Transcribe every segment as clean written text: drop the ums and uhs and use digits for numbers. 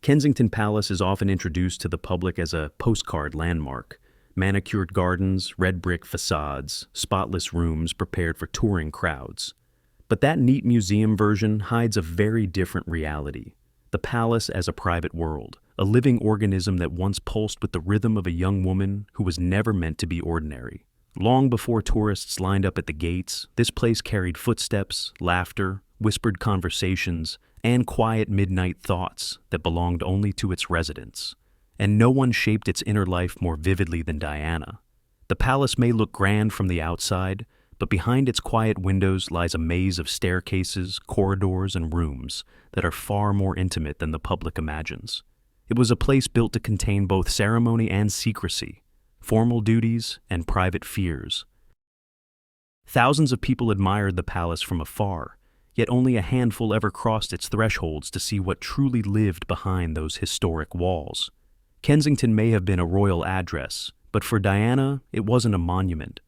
Kensington Palace is often introduced to the public as a postcard landmark. Manicured gardens, red brick facades, spotless rooms prepared for touring crowds. But that neat museum version hides a very different reality. The palace as a private world, a living organism that once pulsed with the rhythm of a young woman who was never meant to be ordinary. Long before tourists lined up at the gates, this place carried footsteps, laughter, whispered conversations, and quiet midnight thoughts that belonged only to its residents. And no one shaped its inner life more vividly than Diana. The palace may look grand from the outside, but behind its quiet windows lies a maze of staircases, corridors, and rooms that are far more intimate than the public imagines. It was a place built to contain both ceremony and secrecy, formal duties and private fears. Thousands of people admired the palace from afar, yet only a handful ever crossed its thresholds to see what truly lived behind those historic walls. Kensington may have been a royal address, but for Diana, it wasn't a monument.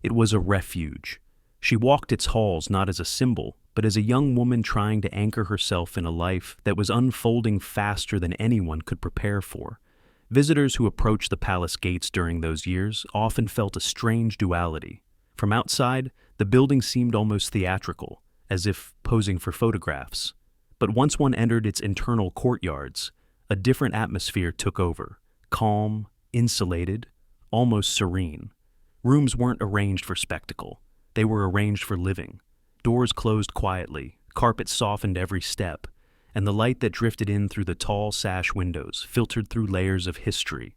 It was a refuge. She walked its halls not as a symbol, but as a young woman trying to anchor herself in a life that was unfolding faster than anyone could prepare for. Visitors who approached the palace gates during those years often felt a strange duality. From outside, the building seemed almost theatrical, as if posing for photographs. But once one entered its internal courtyards, a different atmosphere took over, calm, insulated, almost serene. Rooms weren't arranged for spectacle. They were arranged for living. Doors closed quietly, carpets softened every step, and the light that drifted in through the tall sash windows filtered through layers of history.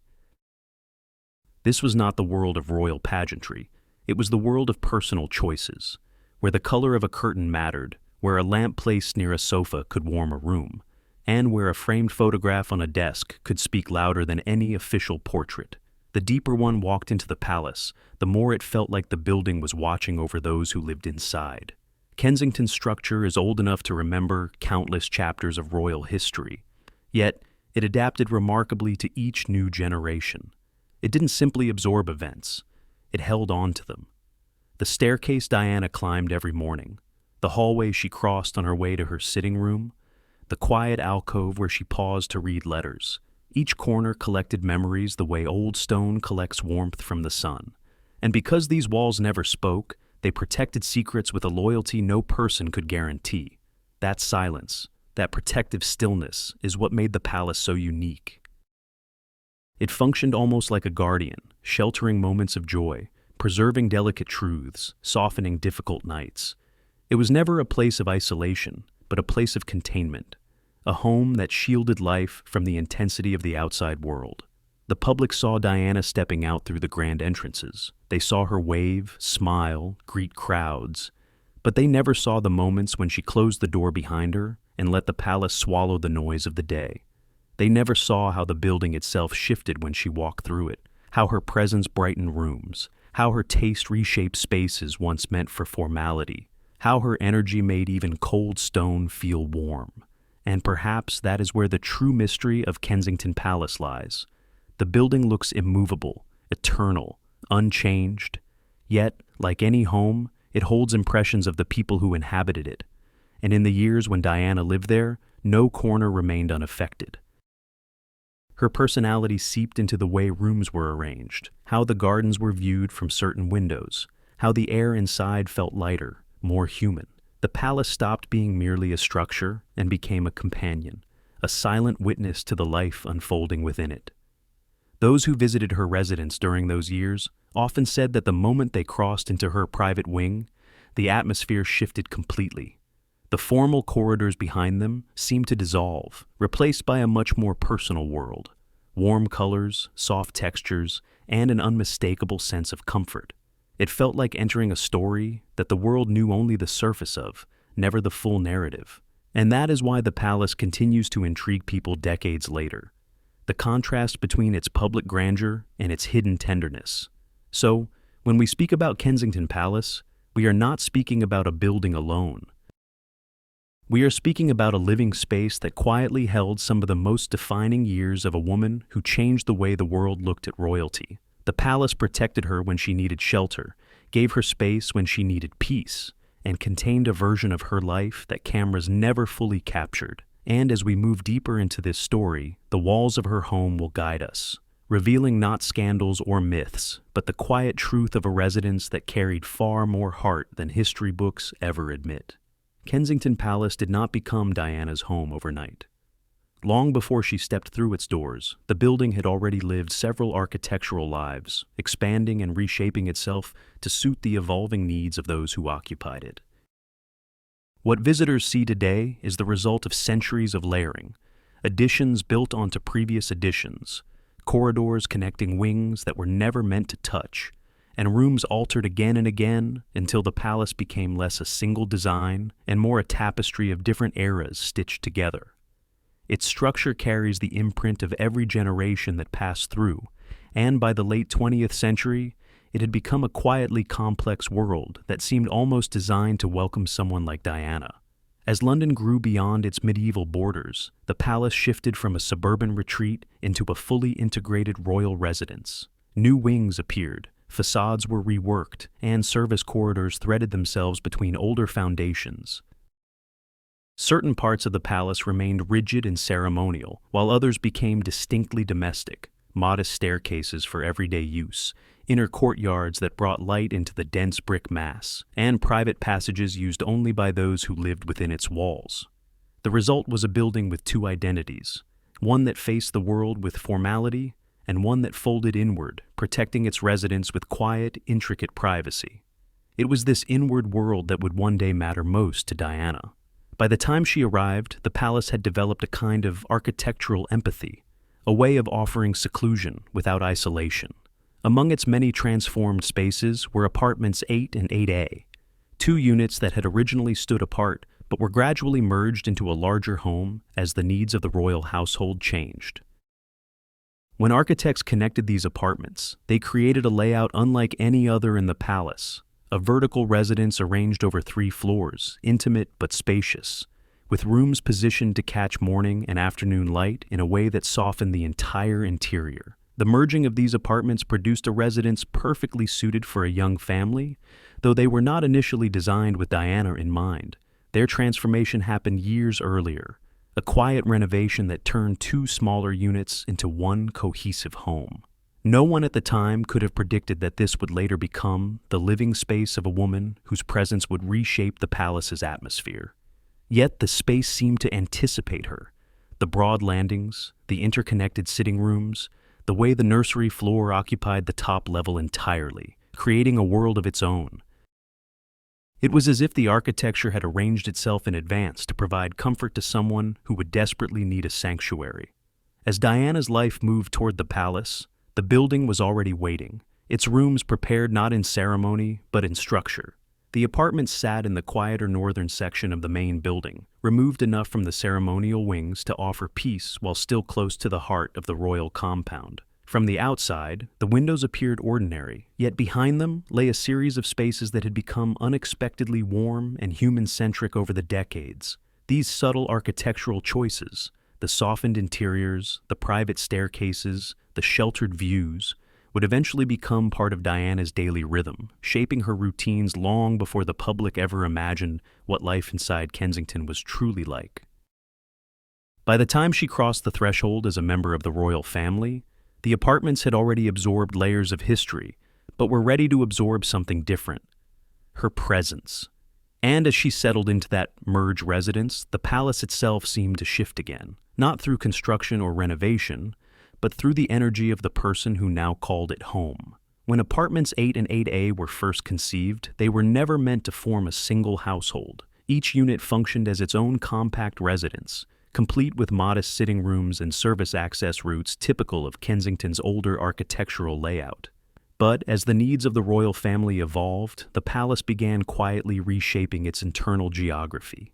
This was not the world of royal pageantry. It was the world of personal choices, where the color of a curtain mattered, where a lamp placed near a sofa could warm a room, and where a framed photograph on a desk could speak louder than any official portrait. The deeper one walked into the palace, the more it felt like the building was watching over those who lived inside. Kensington's structure is old enough to remember countless chapters of royal history, yet it adapted remarkably to each new generation. It didn't simply absorb events, it held on to them. The staircase Diana climbed every morning, the hallway she crossed on her way to her sitting room, the quiet alcove where she paused to read letters. Each corner collected memories the way old stone collects warmth from the sun. And because these walls never spoke, they protected secrets with a loyalty no person could guarantee. That silence, that protective stillness, is what made the palace so unique. It functioned almost like a guardian, sheltering moments of joy, preserving delicate truths, softening difficult nights. It was never a place of isolation, but a place of containment. A home that shielded life from the intensity of the outside world. The public saw Diana stepping out through the grand entrances. They saw her wave, smile, greet crowds. But they never saw the moments when she closed the door behind her and let the palace swallow the noise of the day. They never saw how the building itself shifted when she walked through it, how her presence brightened rooms, how her taste reshaped spaces once meant for formality, how her energy made even cold stone feel warm. And perhaps that is where the true mystery of Kensington Palace lies. The building looks immovable, eternal, unchanged. Yet, like any home, it holds impressions of the people who inhabited it. And in the years when Diana lived there, no corner remained unaffected. Her personality seeped into the way rooms were arranged, how the gardens were viewed from certain windows, how the air inside felt lighter, more human. The palace stopped being merely a structure and became a companion, a silent witness to the life unfolding within it. Those who visited her residence during those years often said that the moment they crossed into her private wing, the atmosphere shifted completely. The formal corridors behind them seemed to dissolve, replaced by a much more personal world. Warm colors, soft textures, and an unmistakable sense of comfort. It felt like entering a story that the world knew only the surface of, never the full narrative. And that is why the palace continues to intrigue people decades later. The contrast between its public grandeur and its hidden tenderness. So, when we speak about Kensington Palace, we are not speaking about a building alone. We are speaking about a living space that quietly held some of the most defining years of a woman who changed the way the world looked at royalty. The palace protected her when she needed shelter, gave her space when she needed peace, and contained a version of her life that cameras never fully captured. And as we move deeper into this story, the walls of her home will guide us, revealing not scandals or myths, but the quiet truth of a residence that carried far more heart than history books ever admit. Kensington Palace did not become Diana's home overnight. Long before she stepped through its doors, the building had already lived several architectural lives, expanding and reshaping itself to suit the evolving needs of those who occupied it. What visitors see today is the result of centuries of layering, additions built onto previous additions, corridors connecting wings that were never meant to touch, and rooms altered again and again until the palace became less a single design and more a tapestry of different eras stitched together. Its structure carries the imprint of every generation that passed through, and by the late 20th century, it had become a quietly complex world that seemed almost designed to welcome someone like Diana. As London grew beyond its medieval borders, the palace shifted from a suburban retreat into a fully integrated royal residence. New wings appeared, facades were reworked, and service corridors threaded themselves between older foundations. Certain parts of the palace remained rigid and ceremonial, while others became distinctly domestic, modest staircases for everyday use, inner courtyards that brought light into the dense brick mass, and private passages used only by those who lived within its walls. The result was a building with two identities, one that faced the world with formality, and one that folded inward, protecting its residents with quiet, intricate privacy. It was this inward world that would one day matter most to Diana. By the time she arrived, the palace had developed a kind of architectural empathy, a way of offering seclusion without isolation. Among its many transformed spaces were apartments 8 and 8A, two units that had originally stood apart but were gradually merged into a larger home as the needs of the royal household changed. When architects connected these apartments, they created a layout unlike any other in the palace, a vertical residence arranged over 3 floors, intimate but spacious, with rooms positioned to catch morning and afternoon light in a way that softened the entire interior. The merging of these apartments produced a residence perfectly suited for a young family, though they were not initially designed with Diana in mind. Their transformation happened years earlier, a quiet renovation that turned 2 smaller units into one cohesive home. No one at the time could have predicted that this would later become the living space of a woman whose presence would reshape the palace's atmosphere. Yet the space seemed to anticipate her. The broad landings, the interconnected sitting rooms, the way the nursery floor occupied the top level entirely, creating a world of its own. It was as if the architecture had arranged itself in advance to provide comfort to someone who would desperately need a sanctuary. As Diana's life moved toward the palace, the building was already waiting, its rooms prepared not in ceremony but in structure. The apartments sat in the quieter northern section of the main building, removed enough from the ceremonial wings to offer peace while still close to the heart of the royal compound. From the outside, the windows appeared ordinary, yet behind them lay a series of spaces that had become unexpectedly warm and human-centric over the decades. These subtle architectural choices, the softened interiors, the private staircases, the sheltered views, would eventually become part of Diana's daily rhythm, shaping her routines long before the public ever imagined what life inside Kensington was truly like. By the time she crossed the threshold as a member of the royal family, the apartments had already absorbed layers of history, but were ready to absorb something different: her presence. And as she settled into that merged residence, the palace itself seemed to shift again, not through construction or renovation, but through the energy of the person who now called it home. When apartments 8 and 8A were first conceived, they were never meant to form a single household. Each unit functioned as its own compact residence, complete with modest sitting rooms and service access routes typical of Kensington's older architectural layout. But as the needs of the royal family evolved, the palace began quietly reshaping its internal geography.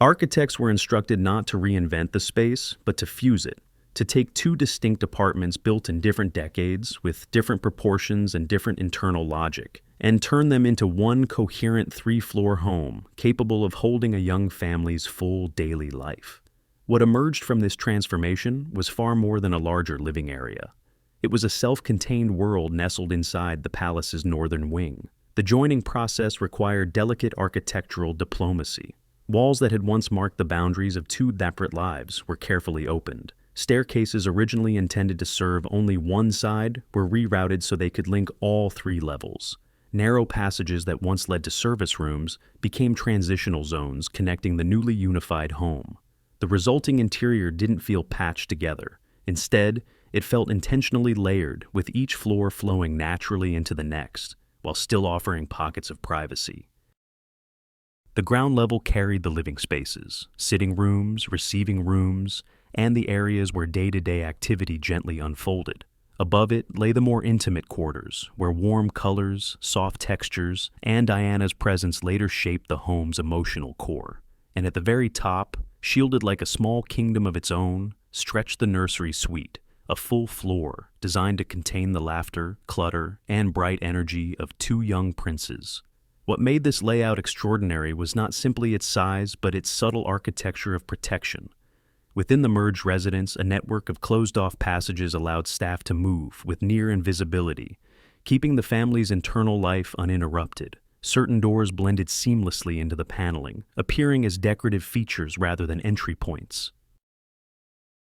Architects were instructed not to reinvent the space, but to fuse it, to take 2 distinct apartments built in different decades with different proportions and different internal logic, and turn them into one coherent 3-floor home capable of holding a young family's full daily life. What emerged from this transformation was far more than a larger living area. It was a self-contained world nestled inside the palace's northern wing. The joining process required delicate architectural diplomacy. Walls that had once marked the boundaries of two separate lives were carefully opened. Staircases originally intended to serve only one side were rerouted so they could link all three levels. Narrow passages that once led to service rooms became transitional zones connecting the newly unified home. The resulting interior didn't feel patched together. Instead, it felt intentionally layered, with each floor flowing naturally into the next, while still offering pockets of privacy. The ground level carried the living spaces, sitting rooms, receiving rooms, and the areas where day-to-day activity gently unfolded. Above it lay the more intimate quarters, where warm colors, soft textures, and Diana's presence later shaped the home's emotional core. And at the very top, shielded like a small kingdom of its own, stretched the nursery suite, a full floor designed to contain the laughter, clutter, and bright energy of two young princes. What made this layout extraordinary was not simply its size, but its subtle architecture of protection. Within the merged residence, a network of closed-off passages allowed staff to move with near invisibility, keeping the family's internal life uninterrupted. Certain doors blended seamlessly into the paneling, appearing as decorative features rather than entry points.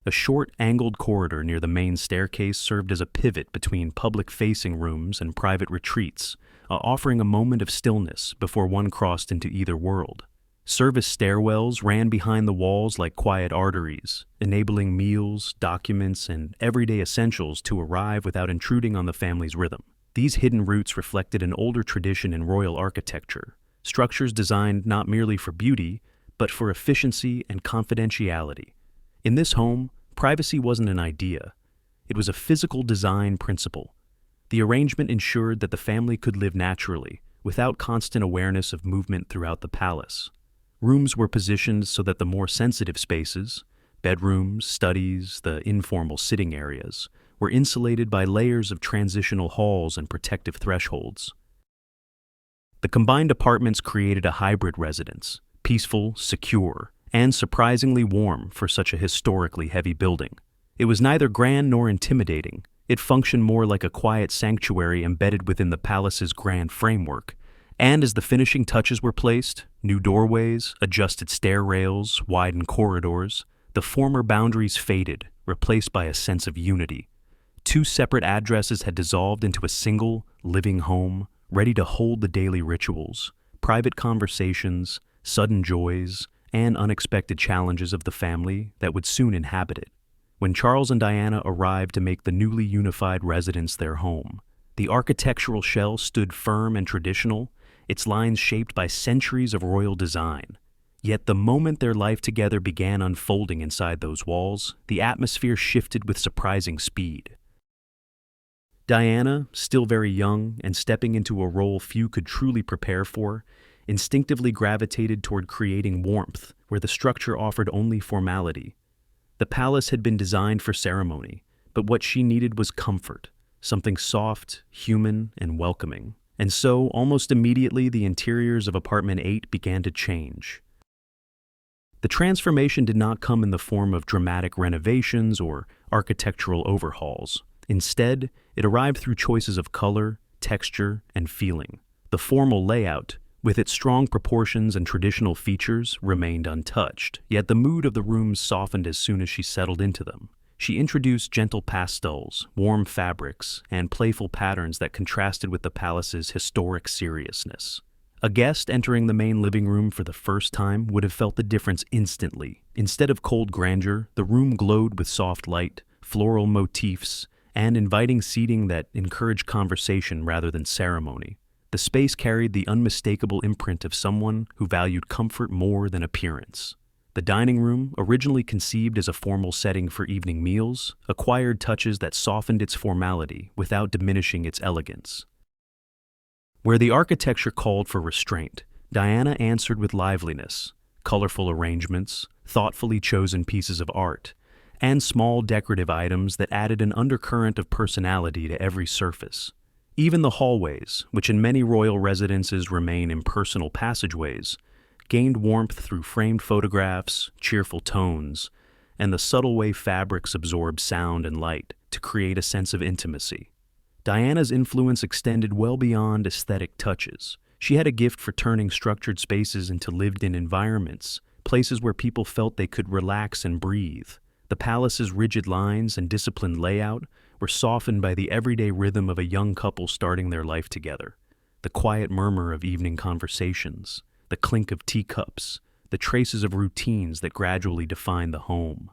A short, angled corridor near the main staircase served as a pivot between public-facing rooms and private retreats, offering a moment of stillness before one crossed into either world. Service stairwells ran behind the walls like quiet arteries, enabling meals, documents, and everyday essentials to arrive without intruding on the family's rhythm. These hidden routes reflected an older tradition in royal architecture, structures designed not merely for beauty, but for efficiency and confidentiality. In this home, privacy wasn't an idea. It was a physical design principle. The arrangement ensured that the family could live naturally, without constant awareness of movement throughout the palace. Rooms were positioned so that the more sensitive spaces, bedrooms, studies, the informal sitting areas, were insulated by layers of transitional halls and protective thresholds. The combined apartments created a hybrid residence, peaceful, secure, and surprisingly warm for such a historically heavy building. It was neither grand nor intimidating. It functioned more like a quiet sanctuary embedded within the palace's grand framework. And as the finishing touches were placed, new doorways, adjusted stair rails, widened corridors, the former boundaries faded, replaced by a sense of unity. Two separate addresses had dissolved into a single, living home, ready to hold the daily rituals, private conversations, sudden joys, and unexpected challenges of the family that would soon inhabit it. When Charles and Diana arrived to make the newly unified residence their home, the architectural shell stood firm and traditional, its lines shaped by centuries of royal design. Yet the moment their life together began unfolding inside those walls, the atmosphere shifted with surprising speed. Diana, still very young and stepping into a role few could truly prepare for, instinctively gravitated toward creating warmth where the structure offered only formality. The palace had been designed for ceremony, but what she needed was comfort, something soft, human, and welcoming. And so, almost immediately, the interiors of apartment 8 began to change. The transformation did not come in the form of dramatic renovations or architectural overhauls. Instead, it arrived through choices of color, texture, and feeling. The formal layout, with its strong proportions and traditional features, remained untouched, yet the mood of the rooms softened as soon as she settled into them. She introduced gentle pastels, warm fabrics, and playful patterns that contrasted with the palace's historic seriousness. A guest entering the main living room for the first time would have felt the difference instantly. Instead of cold grandeur, the room glowed with soft light, floral motifs, and inviting seating that encouraged conversation rather than ceremony. The space carried the unmistakable imprint of someone who valued comfort more than appearance. The dining room, originally conceived as a formal setting for evening meals, acquired touches that softened its formality without diminishing its elegance. Where the architecture called for restraint, Diana answered with liveliness, colorful arrangements, thoughtfully chosen pieces of art, and small decorative items that added an undercurrent of personality to every surface. Even the hallways, which in many royal residences remain impersonal passageways, gained warmth through framed photographs, cheerful tones, and the subtle way fabrics absorb sound and light to create a sense of intimacy. Diana's influence extended well beyond aesthetic touches. She had a gift for turning structured spaces into lived-in environments, places where people felt they could relax and breathe. The palace's rigid lines and disciplined layout were softened by the everyday rhythm of a young couple starting their life together. The quiet murmur of evening conversations, the clink of teacups, the traces of routines that gradually define the home.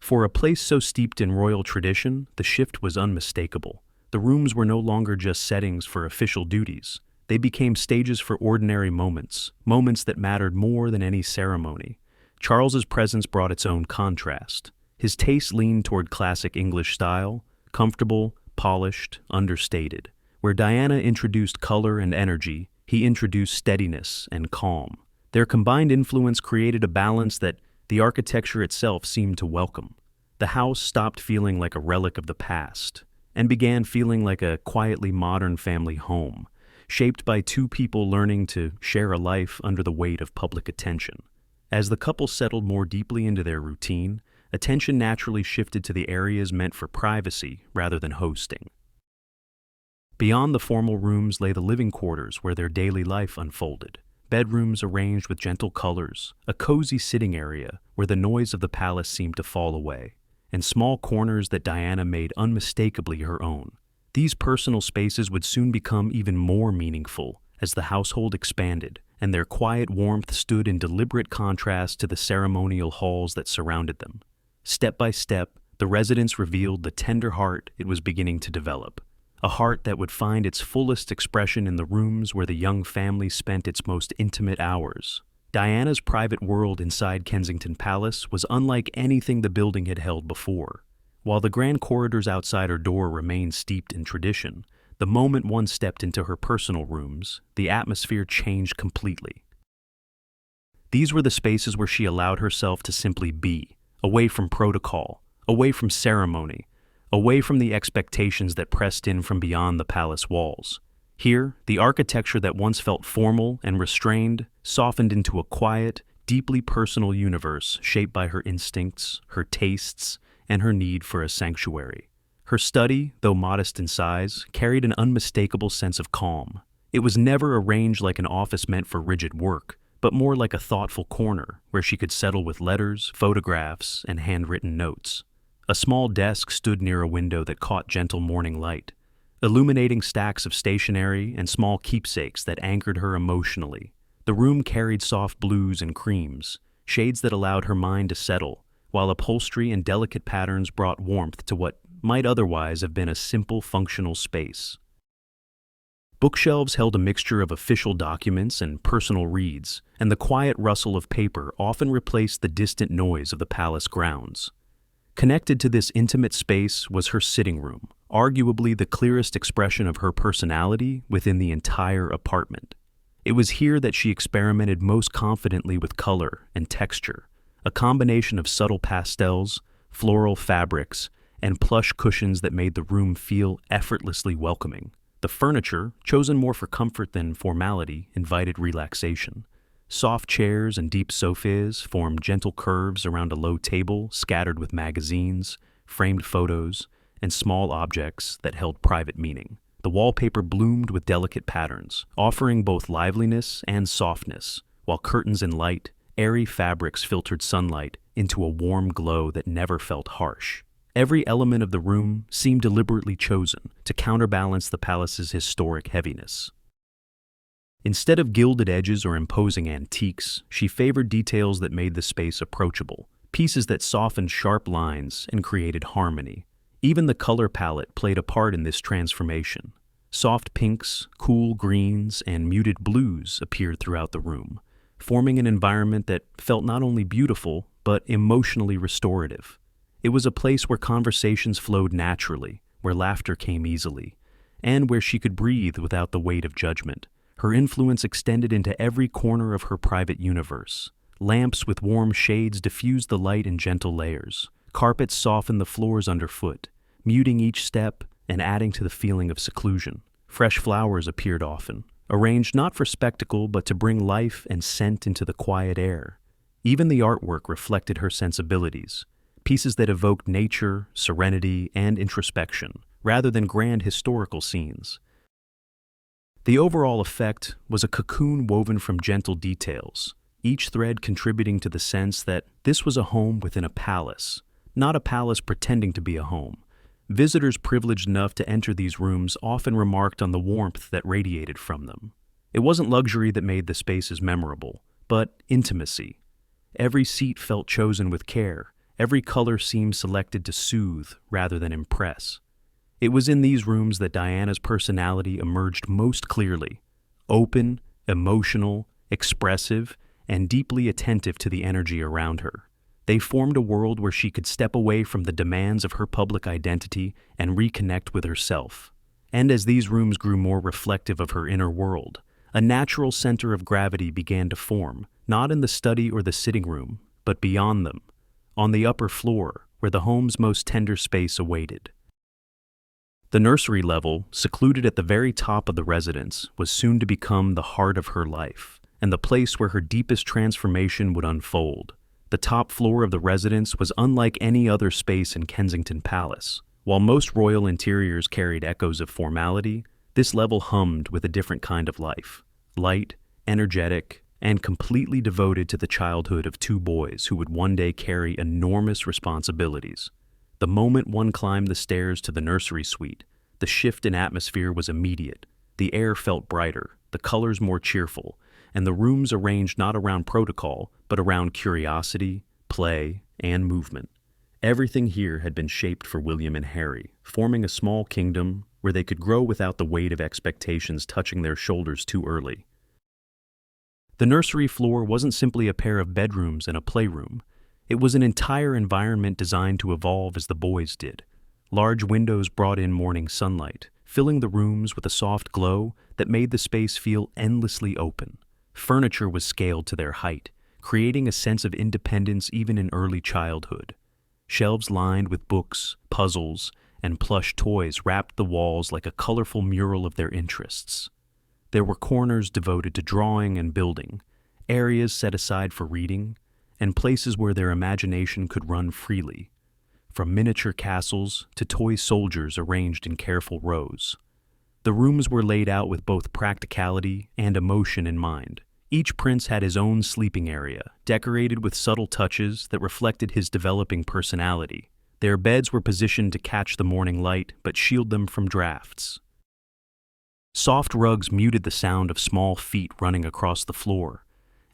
For a place so steeped in royal tradition, the shift was unmistakable. The rooms were no longer just settings for official duties. They became stages for ordinary moments, moments that mattered more than any ceremony. Charles's presence brought its own contrast. His taste leaned toward classic English style, comfortable, polished, understated. Where Diana introduced color and energy, he introduced steadiness and calm. Their combined influence created a balance that the architecture itself seemed to welcome. The house stopped feeling like a relic of the past and began feeling like a quietly modern family home, shaped by two people learning to share a life under the weight of public attention. As the couple settled more deeply into their routine, attention naturally shifted to the areas meant for privacy rather than hosting. Beyond the formal rooms lay the living quarters where their daily life unfolded. Bedrooms arranged with gentle colors, a cozy sitting area where the noise of the palace seemed to fall away, and small corners that Diana made unmistakably her own. These personal spaces would soon become even more meaningful as the household expanded, and their quiet warmth stood in deliberate contrast to the ceremonial halls that surrounded them. Step by step, the residence revealed the tender heart it was beginning to develop, a heart that would find its fullest expression in the rooms where the young family spent its most intimate hours. Diana's private world inside Kensington Palace was unlike anything the building had held before. While the grand corridors outside her door remained steeped in tradition, the moment one stepped into her personal rooms, the atmosphere changed completely. These were the spaces where she allowed herself to simply be, away from protocol, away from ceremony, away from the expectations that pressed in from beyond the palace walls. Here, the architecture that once felt formal and restrained softened into a quiet, deeply personal universe shaped by her instincts, her tastes, and her need for a sanctuary. Her study, though modest in size, carried an unmistakable sense of calm. It was never arranged like an office meant for rigid work, but more like a thoughtful corner where she could settle with letters, photographs, and handwritten notes. A small desk stood near a window that caught gentle morning light, illuminating stacks of stationery and small keepsakes that anchored her emotionally. The room carried soft blues and creams, shades that allowed her mind to settle, while upholstery and delicate patterns brought warmth to what might otherwise have been a simple, functional space. Bookshelves held a mixture of official documents and personal reads, and the quiet rustle of paper often replaced the distant noise of the palace grounds. Connected to this intimate space was her sitting room, arguably the clearest expression of her personality within the entire apartment. It was here that she experimented most confidently with color and texture, a combination of subtle pastels, floral fabrics, and plush cushions that made the room feel effortlessly welcoming. The furniture, chosen more for comfort than formality, invited relaxation. Soft chairs and deep sofas formed gentle curves around a low table scattered with magazines, framed photos, and small objects that held private meaning. The wallpaper bloomed with delicate patterns, offering both liveliness and softness, while curtains and light, airy fabrics filtered sunlight into a warm glow that never felt harsh. Every element of the room seemed deliberately chosen to counterbalance the palace's historic heaviness. Instead of gilded edges or imposing antiques, she favored details that made the space approachable, pieces that softened sharp lines and created harmony. Even the color palette played a part in this transformation. Soft pinks, cool greens, and muted blues appeared throughout the room, forming an environment that felt not only beautiful, but emotionally restorative. It was a place where conversations flowed naturally, where laughter came easily, and where she could breathe without the weight of judgment. Her influence extended into every corner of her private universe. Lamps with warm shades diffused the light in gentle layers. Carpets softened the floors underfoot, muting each step and adding to the feeling of seclusion. Fresh flowers appeared often, arranged not for spectacle but to bring life and scent into the quiet air. Even the artwork reflected her sensibilities, pieces that evoked nature, serenity, and introspection, rather than grand historical scenes. The overall effect was a cocoon woven from gentle details, each thread contributing to the sense that this was a home within a palace, not a palace pretending to be a home. Visitors privileged enough to enter these rooms often remarked on the warmth that radiated from them. It wasn't luxury that made the spaces memorable, but intimacy. Every seat felt chosen with care, every color seemed selected to soothe rather than impress. It was in these rooms that Diana's personality emerged most clearly, open, emotional, expressive, and deeply attentive to the energy around her. They formed a world where she could step away from the demands of her public identity and reconnect with herself. And as these rooms grew more reflective of her inner world, a natural center of gravity began to form, not in the study or the sitting room, but beyond them, on the upper floor, where the home's most tender space awaited. The nursery level, secluded at the very top of the residence, was soon to become the heart of her life, and the place where her deepest transformation would unfold. The top floor of the residence was unlike any other space in Kensington Palace. While most royal interiors carried echoes of formality, this level hummed with a different kind of life, light, energetic, and completely devoted to the childhood of two boys who would one day carry enormous responsibilities. The moment one climbed the stairs to the nursery suite, the shift in atmosphere was immediate. The air felt brighter, the colors more cheerful, and the rooms arranged not around protocol, but around curiosity, play, and movement. Everything here had been shaped for William and Harry, forming a small kingdom where they could grow without the weight of expectations touching their shoulders too early. The nursery floor wasn't simply a pair of bedrooms and a playroom. It was an entire environment designed to evolve as the boys did. Large windows brought in morning sunlight, filling the rooms with a soft glow that made the space feel endlessly open. Furniture was scaled to their height, creating a sense of independence even in early childhood. Shelves lined with books, puzzles, and plush toys wrapped the walls like a colorful mural of their interests. There were corners devoted to drawing and building, areas set aside for reading, and places where their imagination could run freely, from miniature castles to toy soldiers arranged in careful rows. The rooms were laid out with both practicality and emotion in mind. Each prince had his own sleeping area, decorated with subtle touches that reflected his developing personality. Their beds were positioned to catch the morning light but shield them from drafts. Soft rugs muted the sound of small feet running across the floor,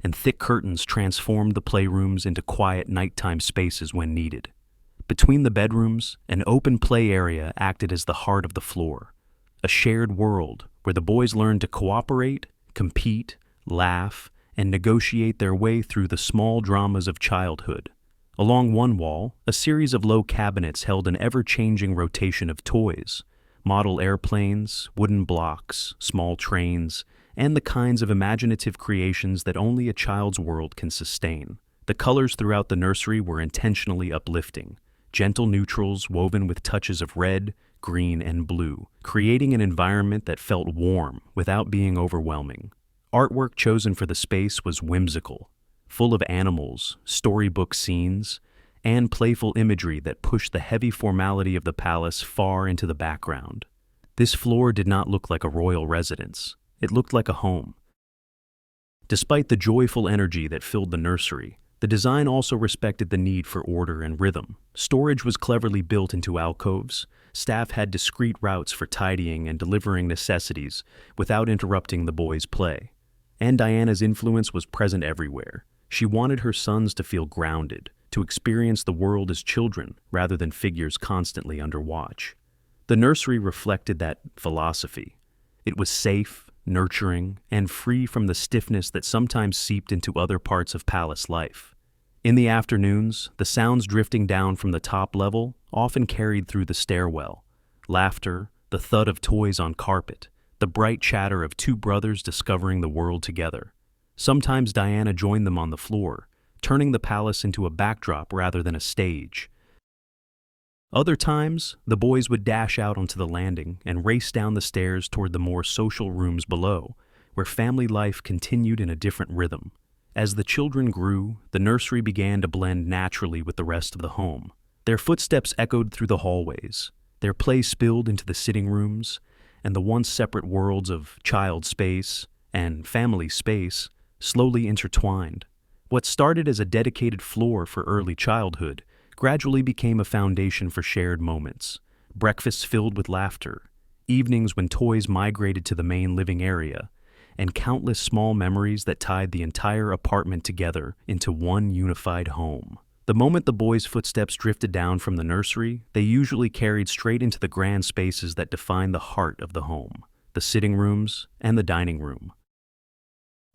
and thick curtains transformed the playrooms into quiet nighttime spaces when needed. Between the bedrooms, an open play area acted as the heart of the floor, a shared world where the boys learned to cooperate, compete, laugh, and negotiate their way through the small dramas of childhood. Along one wall, a series of low cabinets held an ever-changing rotation of toys, model airplanes, wooden blocks, small trains, and the kinds of imaginative creations that only a child's world can sustain. The colors throughout the nursery were intentionally uplifting, gentle neutrals woven with touches of red, green, and blue, creating an environment that felt warm without being overwhelming. Artwork chosen for the space was whimsical, full of animals, storybook scenes, and playful imagery that pushed the heavy formality of the palace far into the background. This floor did not look like a royal residence. It looked like a home. Despite the joyful energy that filled the nursery, the design also respected the need for order and rhythm. Storage was cleverly built into alcoves. Staff had discrete routes for tidying and delivering necessities without interrupting the boys' play. And Diana's influence was present everywhere. She wanted her sons to feel grounded, to experience the world as children rather than figures constantly under watch. The nursery reflected that philosophy. It was safe, nurturing, and free from the stiffness that sometimes seeped into other parts of palace life. In the afternoons, the sounds drifting down from the top level often carried through the stairwell. Laughter, the thud of toys on carpet, the bright chatter of two brothers discovering the world together. Sometimes Diana joined them on the floor, turning the palace into a backdrop rather than a stage. Other times, the boys would dash out onto the landing and race down the stairs toward the more social rooms below, where family life continued in a different rhythm. As the children grew, the nursery began to blend naturally with the rest of the home. Their footsteps echoed through the hallways, their play spilled into the sitting rooms, and the once separate worlds of child space and family space slowly intertwined. What started as a dedicated floor for early childhood gradually became a foundation for shared moments, breakfasts filled with laughter, evenings when toys migrated to the main living area, and countless small memories that tied the entire apartment together into one unified home. The moment the boys' footsteps drifted down from the nursery, they usually carried straight into the grand spaces that define the heart of the home, the sitting rooms and the dining room.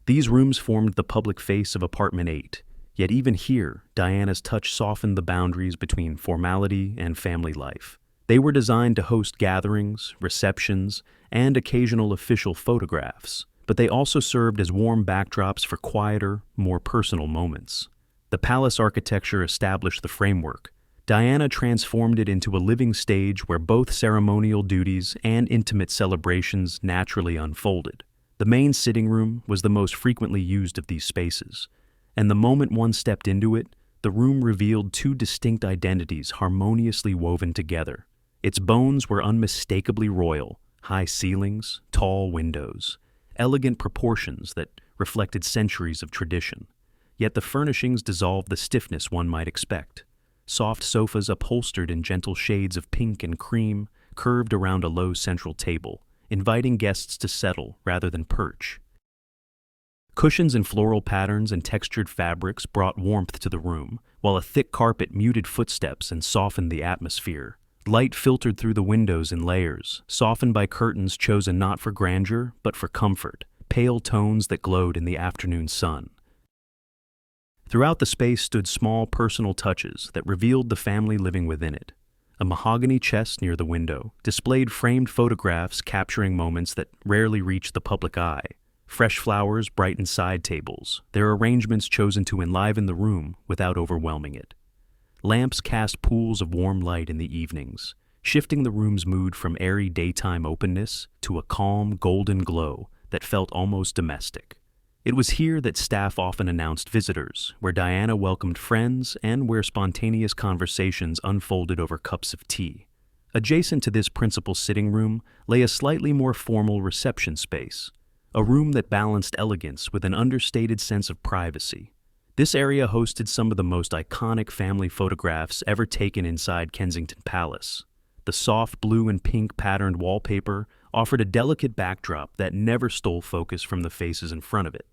These rooms formed the public face of apartment 8, yet even here, Diana's touch softened the boundaries between formality and family life. They were designed to host gatherings, receptions, and occasional official photographs, but they also served as warm backdrops for quieter, more personal moments. The palace architecture established the framework. Diana transformed it into a living stage where both ceremonial duties and intimate celebrations naturally unfolded. The main sitting room was the most frequently used of these spaces, and the moment one stepped into it, the room revealed two distinct identities harmoniously woven together. Its bones were unmistakably royal: high ceilings, tall windows, elegant proportions that reflected centuries of tradition. Yet the furnishings dissolved the stiffness one might expect. Soft sofas upholstered in gentle shades of pink and cream curved around a low central table, inviting guests to settle rather than perch. Cushions in floral patterns and textured fabrics brought warmth to the room, while a thick carpet muted footsteps and softened the atmosphere. Light filtered through the windows in layers, softened by curtains chosen not for grandeur, but for comfort, pale tones that glowed in the afternoon sun. Throughout the space stood small personal touches that revealed the family living within it. A mahogany chest near the window displayed framed photographs capturing moments that rarely reach the public eye. Fresh flowers brightened side tables, their arrangements chosen to enliven the room without overwhelming it. Lamps cast pools of warm light in the evenings, shifting the room's mood from airy daytime openness to a calm, golden glow that felt almost domestic. It was here that staff often announced visitors, where Diana welcomed friends, and where spontaneous conversations unfolded over cups of tea. Adjacent to this principal sitting room lay a slightly more formal reception space, a room that balanced elegance with an understated sense of privacy. This area hosted some of the most iconic family photographs ever taken inside Kensington Palace. The soft blue and pink patterned wallpaper offered a delicate backdrop that never stole focus from the faces in front of it.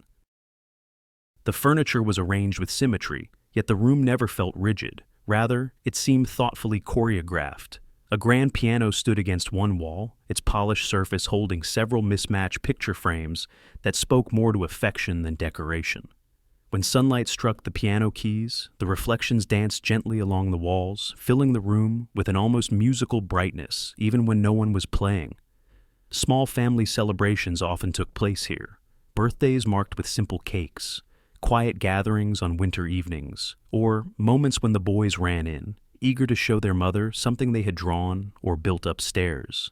The furniture was arranged with symmetry, yet the room never felt rigid. Rather, it seemed thoughtfully choreographed. A grand piano stood against one wall, its polished surface holding several mismatched picture frames that spoke more to affection than decoration. When sunlight struck the piano keys, the reflections danced gently along the walls, filling the room with an almost musical brightness, even when no one was playing. Small family celebrations often took place here. Birthdays marked with simple cakes, quiet gatherings on winter evenings, or moments when the boys ran in, eager to show their mother something they had drawn or built upstairs.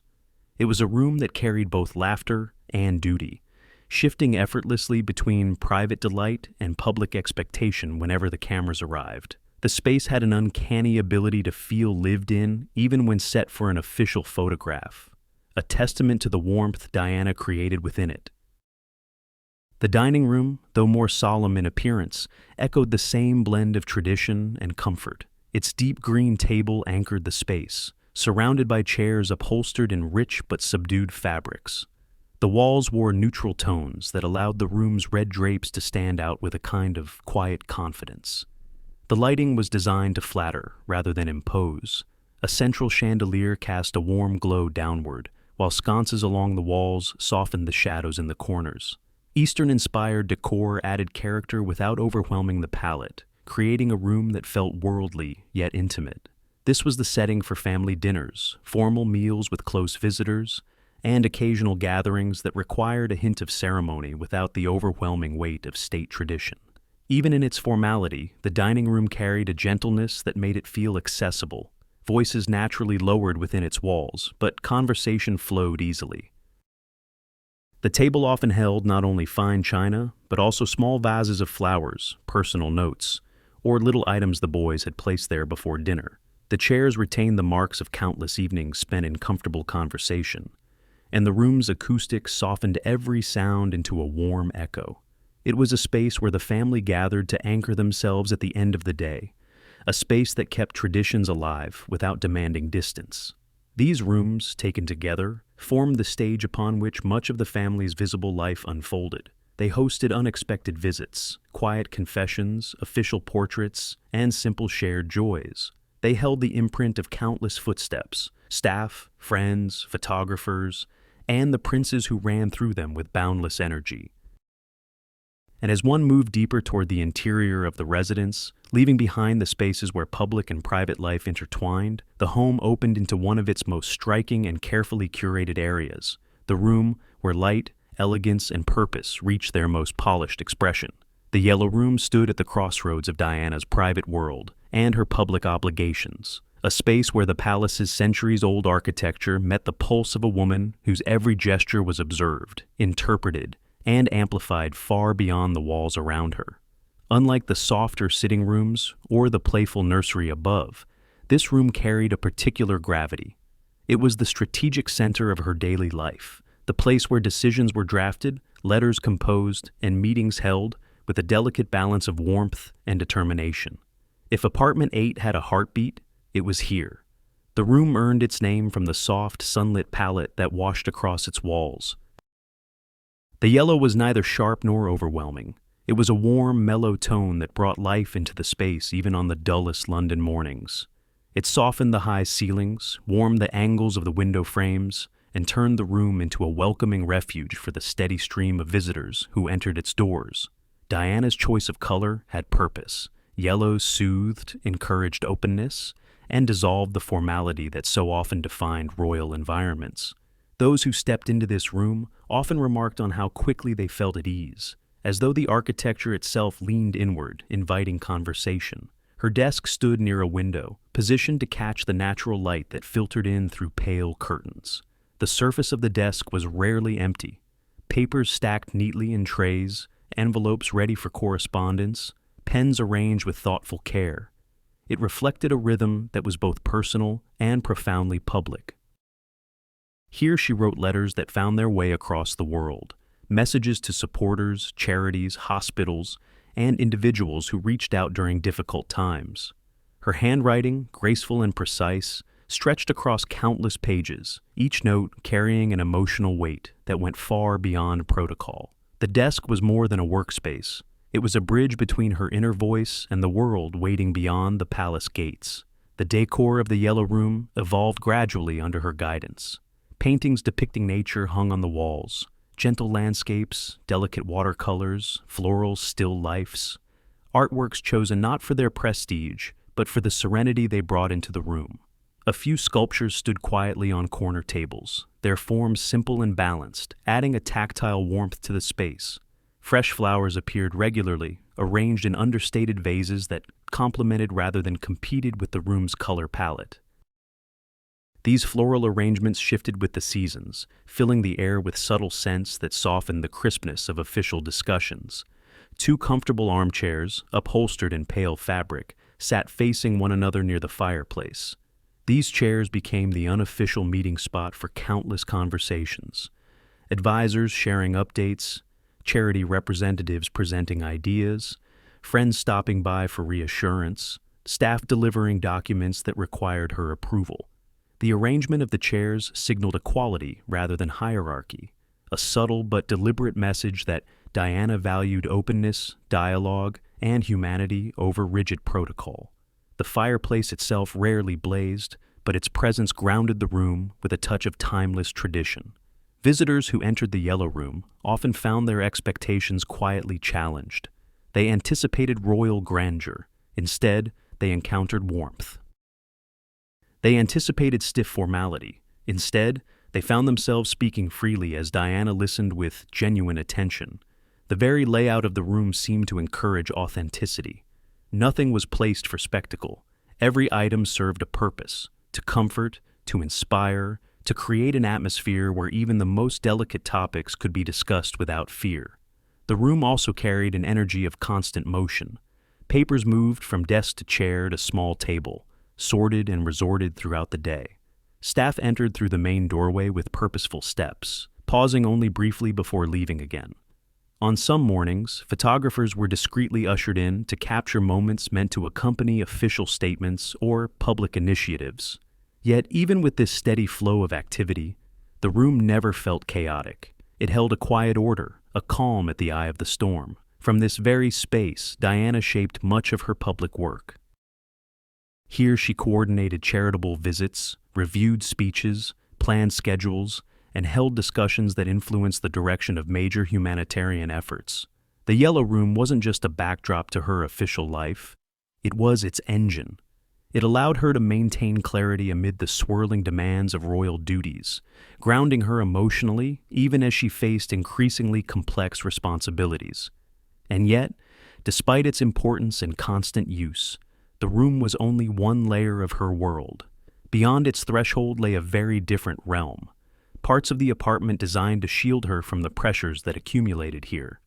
It was a room that carried both laughter and duty, shifting effortlessly between private delight and public expectation whenever the cameras arrived. The space had an uncanny ability to feel lived in, even when set for an official photograph, a testament to the warmth Diana created within it. The dining room, though more solemn in appearance, echoed the same blend of tradition and comfort. Its deep green table anchored the space, surrounded by chairs upholstered in rich but subdued fabrics. The walls wore neutral tones that allowed the room's red drapes to stand out with a kind of quiet confidence. The lighting was designed to flatter rather than impose. A central chandelier cast a warm glow downward, while sconces along the walls softened the shadows in the corners. Eastern-inspired decor added character without overwhelming the palate, creating a room that felt worldly yet intimate. This was the setting for family dinners, formal meals with close visitors, and occasional gatherings that required a hint of ceremony without the overwhelming weight of state tradition. Even in its formality, the dining room carried a gentleness that made it feel accessible. Voices naturally lowered within its walls, but conversation flowed easily. The table often held not only fine china, but also small vases of flowers, personal notes, or little items the boys had placed there before dinner. The chairs retained the marks of countless evenings spent in comfortable conversation, and the room's acoustics softened every sound into a warm echo. It was a space where the family gathered to anchor themselves at the end of the day, a space that kept traditions alive without demanding distance. These rooms, taken together, formed the stage upon which much of the family's visible life unfolded. They hosted unexpected visits, quiet confessions, official portraits, and simple shared joys. They held the imprint of countless footsteps, staff, friends, photographers, and the princes who ran through them with boundless energy. And as one moved deeper toward the interior of the residence, leaving behind the spaces where public and private life intertwined, the home opened into one of its most striking and carefully curated areas, the room where light, elegance, and purpose reached their most polished expression. The Yellow Room stood at the crossroads of Diana's private world and her public obligations, a space where the palace's centuries-old architecture met the pulse of a woman whose every gesture was observed, interpreted, and amplified far beyond the walls around her. Unlike the softer sitting rooms or the playful nursery above, this room carried a particular gravity. It was the strategic center of her daily life, the place where decisions were drafted, letters composed, and meetings held with a delicate balance of warmth and determination. If apartment 8 had a heartbeat, it was here. The room earned its name from the soft, sunlit palette that washed across its walls. The yellow was neither sharp nor overwhelming. It was a warm, mellow tone that brought life into the space even on the dullest London mornings. It softened the high ceilings, warmed the angles of the window frames, and turned the room into a welcoming refuge for the steady stream of visitors who entered its doors. Diana's choice of color had purpose. Yellow soothed, encouraged openness, and dissolved the formality that so often defined royal environments. Those who stepped into this room often remarked on how quickly they felt at ease, as though the architecture itself leaned inward, inviting conversation. Her desk stood near a window, positioned to catch the natural light that filtered in through pale curtains. The surface of the desk was rarely empty. Papers stacked neatly in trays, envelopes ready for correspondence, pens arranged with thoughtful care. It reflected a rhythm that was both personal and profoundly public. Here she wrote letters that found their way across the world, messages to supporters, charities, hospitals, and individuals who reached out during difficult times. Her handwriting, graceful and precise, stretched across countless pages, each note carrying an emotional weight that went far beyond protocol. The desk was more than a workspace. It was a bridge between her inner voice and the world waiting beyond the palace gates. The decor of the Yellow Room evolved gradually under her guidance. Paintings depicting nature hung on the walls, gentle landscapes, delicate watercolors, floral still lifes. Artworks chosen not for their prestige, but for the serenity they brought into the room. A few sculptures stood quietly on corner tables, their forms simple and balanced, adding a tactile warmth to the space. Fresh flowers appeared regularly, arranged in understated vases that complemented rather than competed with the room's color palette. These floral arrangements shifted with the seasons, filling the air with subtle scents that softened the crispness of official discussions. 2 comfortable armchairs, upholstered in pale fabric, sat facing one another near the fireplace. These chairs became the unofficial meeting spot for countless conversations. Advisors sharing updates, charity representatives presenting ideas, friends stopping by for reassurance, staff delivering documents that required her approval. The arrangement of the chairs signaled equality rather than hierarchy, a subtle but deliberate message that Diana valued openness, dialogue, and humanity over rigid protocol. The fireplace itself rarely blazed, but its presence grounded the room with a touch of timeless tradition. Visitors who entered the Yellow Room often found their expectations quietly challenged. They anticipated royal grandeur. Instead, they encountered warmth. They anticipated stiff formality. Instead, they found themselves speaking freely as Diana listened with genuine attention. The very layout of the room seemed to encourage authenticity. Nothing was placed for spectacle. Every item served a purpose, to comfort, to inspire, to create an atmosphere where even the most delicate topics could be discussed without fear. The room also carried an energy of constant motion. Papers moved from desk to chair to small table, sorted and resorted throughout the day. Staff entered through the main doorway with purposeful steps, pausing only briefly before leaving again. On some mornings, photographers were discreetly ushered in to capture moments meant to accompany official statements or public initiatives. Yet, even with this steady flow of activity, the room never felt chaotic. It held a quiet order, a calm at the eye of the storm. From this very space, Diana shaped much of her public work. Here she coordinated charitable visits, reviewed speeches, planned schedules, and held discussions that influenced the direction of major humanitarian efforts. The Yellow Room wasn't just a backdrop to her official life, it was its engine. It allowed her to maintain clarity amid the swirling demands of royal duties, grounding her emotionally even as she faced increasingly complex responsibilities. And yet, despite its importance and constant use, the room was only one layer of her world. Beyond its threshold lay a very different realm. Parts of the apartment designed to shield her from the pressures that accumulated here.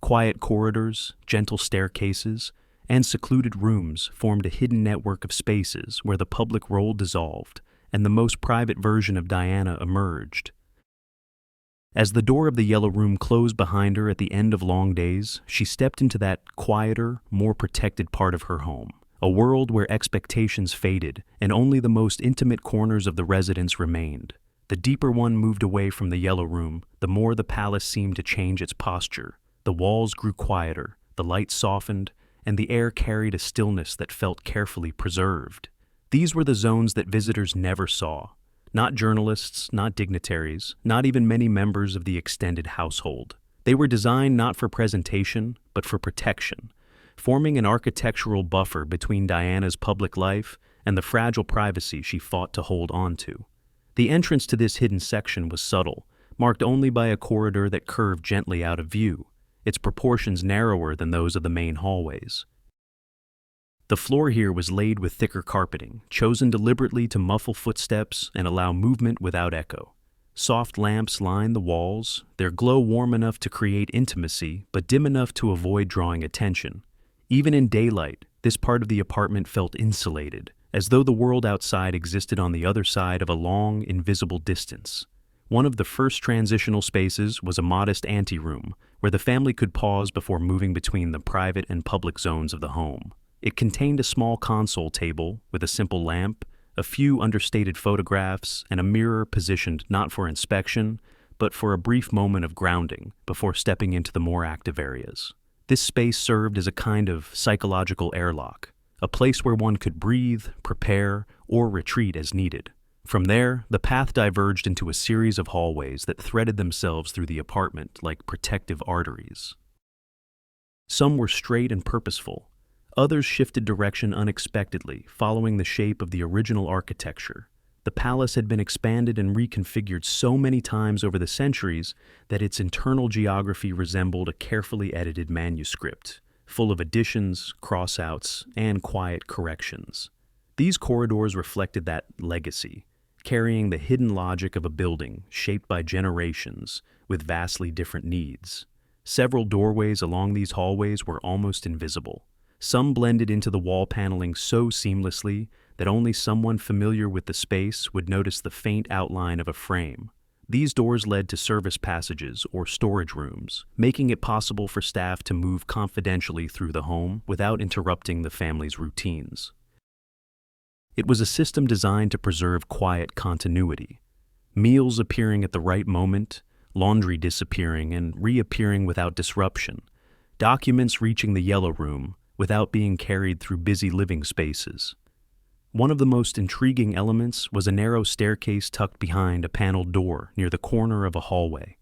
Quiet corridors, gentle staircases, and secluded rooms formed a hidden network of spaces where the public role dissolved and the most private version of Diana emerged. As the door of the Yellow Room closed behind her at the end of long days, she stepped into that quieter, more protected part of her home, a world where expectations faded and only the most intimate corners of the residence remained. The deeper one moved away from the Yellow Room, the more the palace seemed to change its posture. The walls grew quieter, the light softened, and the air carried a stillness that felt carefully preserved. These were the zones that visitors never saw. Not journalists, not dignitaries, not even many members of the extended household. They were designed not for presentation, but for protection, forming an architectural buffer between Diana's public life and the fragile privacy she fought to hold on to. The entrance to this hidden section was subtle, marked only by a corridor that curved gently out of view, its proportions narrower than those of the main hallways. The floor here was laid with thicker carpeting, chosen deliberately to muffle footsteps and allow movement without echo. Soft lamps lined the walls, their glow warm enough to create intimacy, but dim enough to avoid drawing attention. Even in daylight, this part of the apartment felt insulated, as though the world outside existed on the other side of a long, invisible distance. One of the first transitional spaces was a modest anteroom, where the family could pause before moving between the private and public zones of the home. It contained a small console table with a simple lamp, a few understated photographs, and a mirror positioned not for inspection, but for a brief moment of grounding before stepping into the more active areas. This space served as a kind of psychological airlock, a place where one could breathe, prepare, or retreat as needed. From there, the path diverged into a series of hallways that threaded themselves through the apartment like protective arteries. Some were straight and purposeful. Others shifted direction unexpectedly, following the shape of the original architecture. The palace had been expanded and reconfigured so many times over the centuries that its internal geography resembled a carefully edited manuscript, full of additions, crossouts, and quiet corrections. These corridors reflected that legacy, carrying the hidden logic of a building shaped by generations with vastly different needs. Several doorways along these hallways were almost invisible. Some blended into the wall paneling so seamlessly that only someone familiar with the space would notice the faint outline of a frame. These doors led to service passages or storage rooms, making it possible for staff to move confidentially through the home without interrupting the family's routines. It was a system designed to preserve quiet continuity, meals appearing at the right moment, laundry disappearing and reappearing without disruption, documents reaching the Yellow Room without being carried through busy living spaces. One of the most intriguing elements was a narrow staircase tucked behind a paneled door near the corner of a hallway.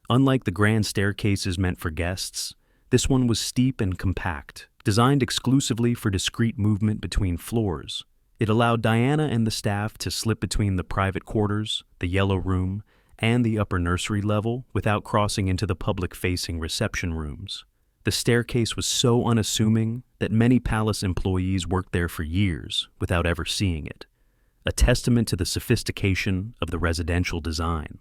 Unlike the grand staircases meant for guests, this one was steep and compact, designed exclusively for discreet movement between floors. It allowed Diana and the staff to slip between the private quarters, the Yellow Room, and the upper nursery level without crossing into the public-facing reception rooms. The staircase was so unassuming that many palace employees worked there for years without ever seeing it, a testament to the sophistication of the residential design.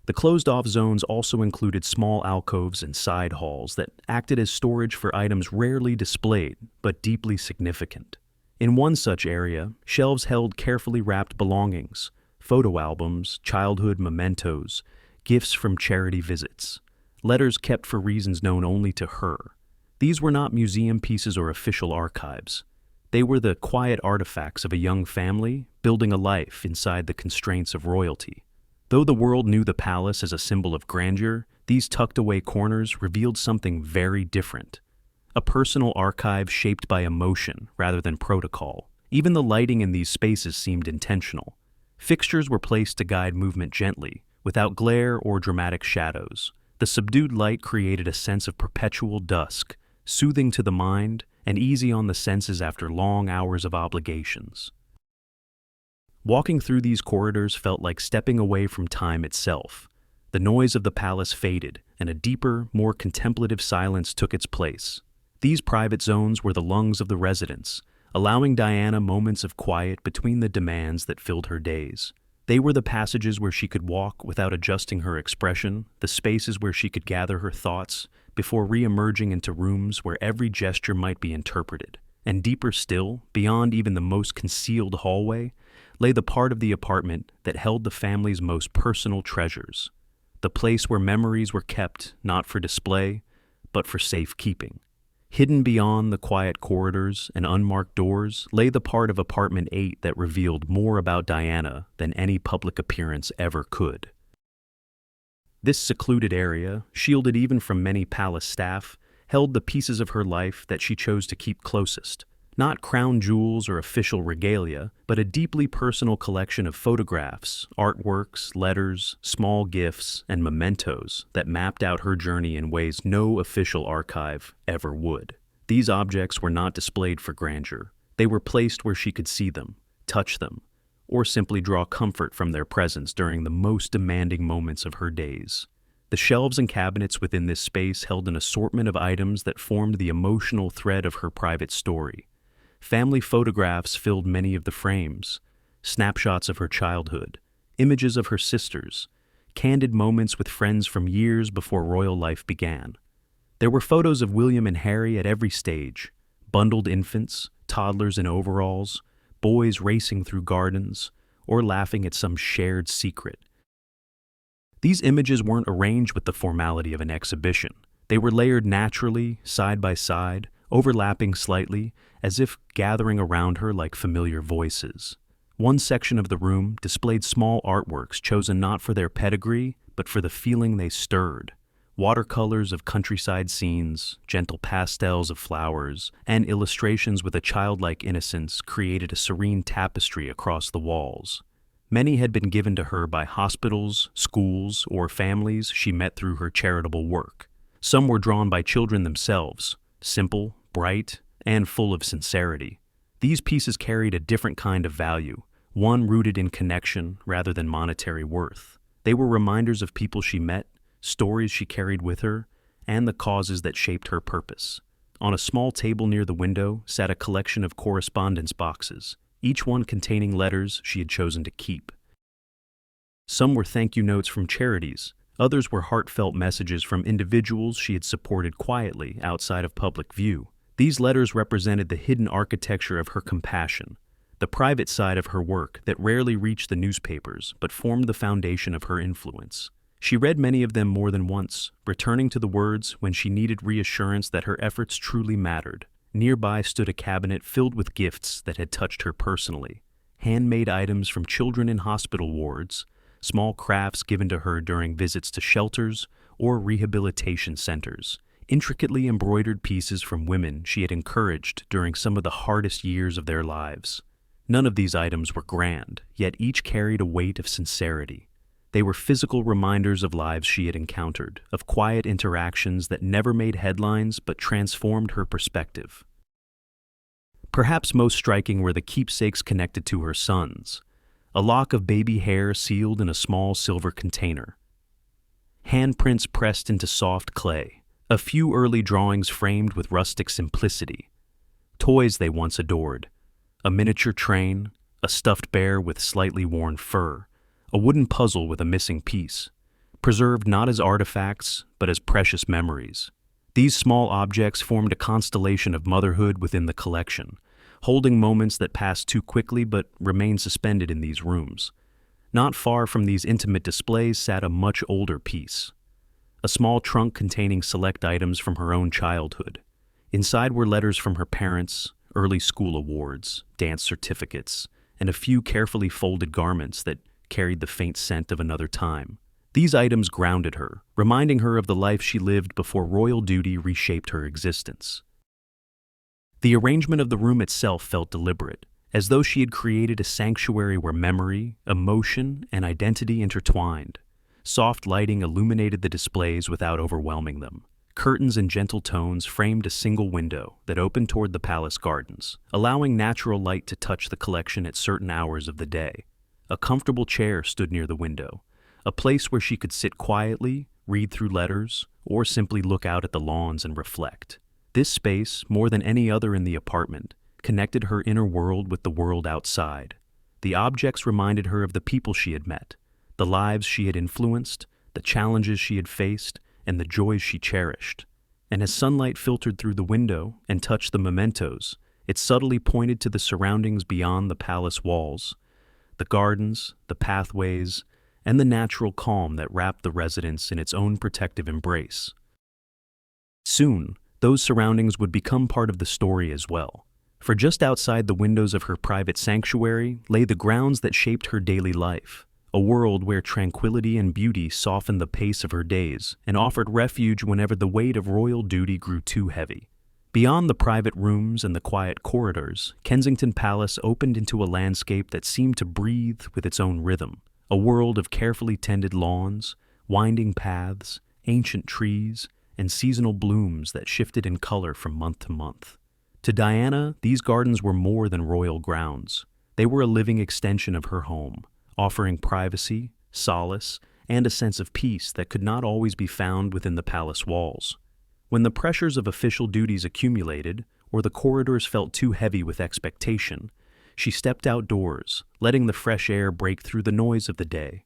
The closed-off zones also included small alcoves and side halls that acted as storage for items rarely displayed but deeply significant. In one such area, shelves held carefully wrapped belongings, photo albums, childhood mementos, gifts from charity visits, letters kept for reasons known only to her. These were not museum pieces or official archives. They were the quiet artifacts of a young family building a life inside the constraints of royalty. Though the world knew the palace as a symbol of grandeur, these tucked-away corners revealed something very different. A personal archive shaped by emotion rather than protocol. Even the lighting in these spaces seemed intentional. Fixtures were placed to guide movement gently, without glare or dramatic shadows. The subdued light created a sense of perpetual dusk, soothing to the mind and easy on the senses after long hours of obligations. Walking through these corridors felt like stepping away from time itself. The noise of the palace faded, and a deeper, more contemplative silence took its place. These private zones were the lungs of the residents, allowing Diana moments of quiet between the demands that filled her days. They were the passages where she could walk without adjusting her expression, the spaces where she could gather her thoughts, before re-emerging into rooms where every gesture might be interpreted. And deeper still, beyond even the most concealed hallway, lay the part of the apartment that held the family's most personal treasures. The place where memories were kept, not for display, but for safekeeping. Hidden beyond the quiet corridors and unmarked doors lay the part of apartment 8 that revealed more about Diana than any public appearance ever could. This secluded area, shielded even from many palace staff, held the pieces of her life that she chose to keep closest. Not crown jewels or official regalia, but a deeply personal collection of photographs, artworks, letters, small gifts, and mementos that mapped out her journey in ways no official archive ever would. These objects were not displayed for grandeur. They were placed where she could see them, touch them, or simply draw comfort from their presence during the most demanding moments of her days. The shelves and cabinets within this space held an assortment of items that formed the emotional thread of her private story. Family photographs filled many of the frames, snapshots of her childhood, images of her sisters, candid moments with friends from years before royal life began. There were photos of William and Harry at every stage, bundled infants, toddlers in overalls, boys racing through gardens, or laughing at some shared secret. These images weren't arranged with the formality of an exhibition. They were layered naturally, side by side, overlapping slightly, as if gathering around her like familiar voices. One section of the room displayed small artworks chosen not for their pedigree, but for the feeling they stirred. Watercolors of countryside scenes, gentle pastels of flowers, and illustrations with a childlike innocence created a serene tapestry across the walls. Many had been given to her by hospitals, schools, or families she met through her charitable work. Some were drawn by children themselves, simple, bright, and full of sincerity. These pieces carried a different kind of value, one rooted in connection rather than monetary worth. They were reminders of people she met, stories she carried with her, and the causes that shaped her purpose. On a small table near the window sat a collection of correspondence boxes, each one containing letters she had chosen to keep. Some were thank you notes from charities, others were heartfelt messages from individuals she had supported quietly outside of public view. These letters represented the hidden architecture of her compassion, the private side of her work that rarely reached the newspapers but formed the foundation of her influence. She read many of them more than once, returning to the words when she needed reassurance that her efforts truly mattered. Nearby stood a cabinet filled with gifts that had touched her personally, handmade items from children in hospital wards, small crafts given to her during visits to shelters or rehabilitation centers, intricately embroidered pieces from women she had encouraged during some of the hardest years of their lives. None of these items were grand, yet each carried a weight of sincerity. They were physical reminders of lives she had encountered, of quiet interactions that never made headlines but transformed her perspective. Perhaps most striking were the keepsakes connected to her sons, a lock of baby hair sealed in a small silver container, handprints pressed into soft clay, a few early drawings framed with rustic simplicity, toys they once adored, a miniature train, a stuffed bear with slightly worn fur, a wooden puzzle with a missing piece, preserved not as artifacts, but as precious memories. These small objects formed a constellation of motherhood within the collection, holding moments that pass too quickly but remain suspended in these rooms. Not far from these intimate displays sat a much older piece, a small trunk containing select items from her own childhood. Inside were letters from her parents, early school awards, dance certificates, and a few carefully folded garments that carried the faint scent of another time. These items grounded her, reminding her of the life she lived before royal duty reshaped her existence. The arrangement of the room itself felt deliberate, as though she had created a sanctuary where memory, emotion, and identity intertwined. Soft lighting illuminated the displays without overwhelming them. Curtains in gentle tones framed a single window that opened toward the palace gardens, allowing natural light to touch the collection at certain hours of the day. A comfortable chair stood near the window, a place where she could sit quietly, read through letters, or simply look out at the lawns and reflect. This space, more than any other in the apartment, connected her inner world with the world outside. The objects reminded her of the people she had met, the lives she had influenced, the challenges she had faced, and the joys she cherished. And as sunlight filtered through the window and touched the mementos, it subtly pointed to the surroundings beyond the palace walls, the gardens, the pathways, and the natural calm that wrapped the residence in its own protective embrace. Soon, those surroundings would become part of the story as well. For just outside the windows of her private sanctuary lay the grounds that shaped her daily life, a world where tranquility and beauty softened the pace of her days and offered refuge whenever the weight of royal duty grew too heavy. Beyond the private rooms and the quiet corridors, Kensington Palace opened into a landscape that seemed to breathe with its own rhythm, a world of carefully tended lawns, winding paths, ancient trees, and seasonal blooms that shifted in color from month to month. To Diana, these gardens were more than royal grounds. They were a living extension of her home, offering privacy, solace, and a sense of peace that could not always be found within the palace walls. When the pressures of official duties accumulated, or the corridors felt too heavy with expectation, she stepped outdoors, letting the fresh air break through the noise of the day.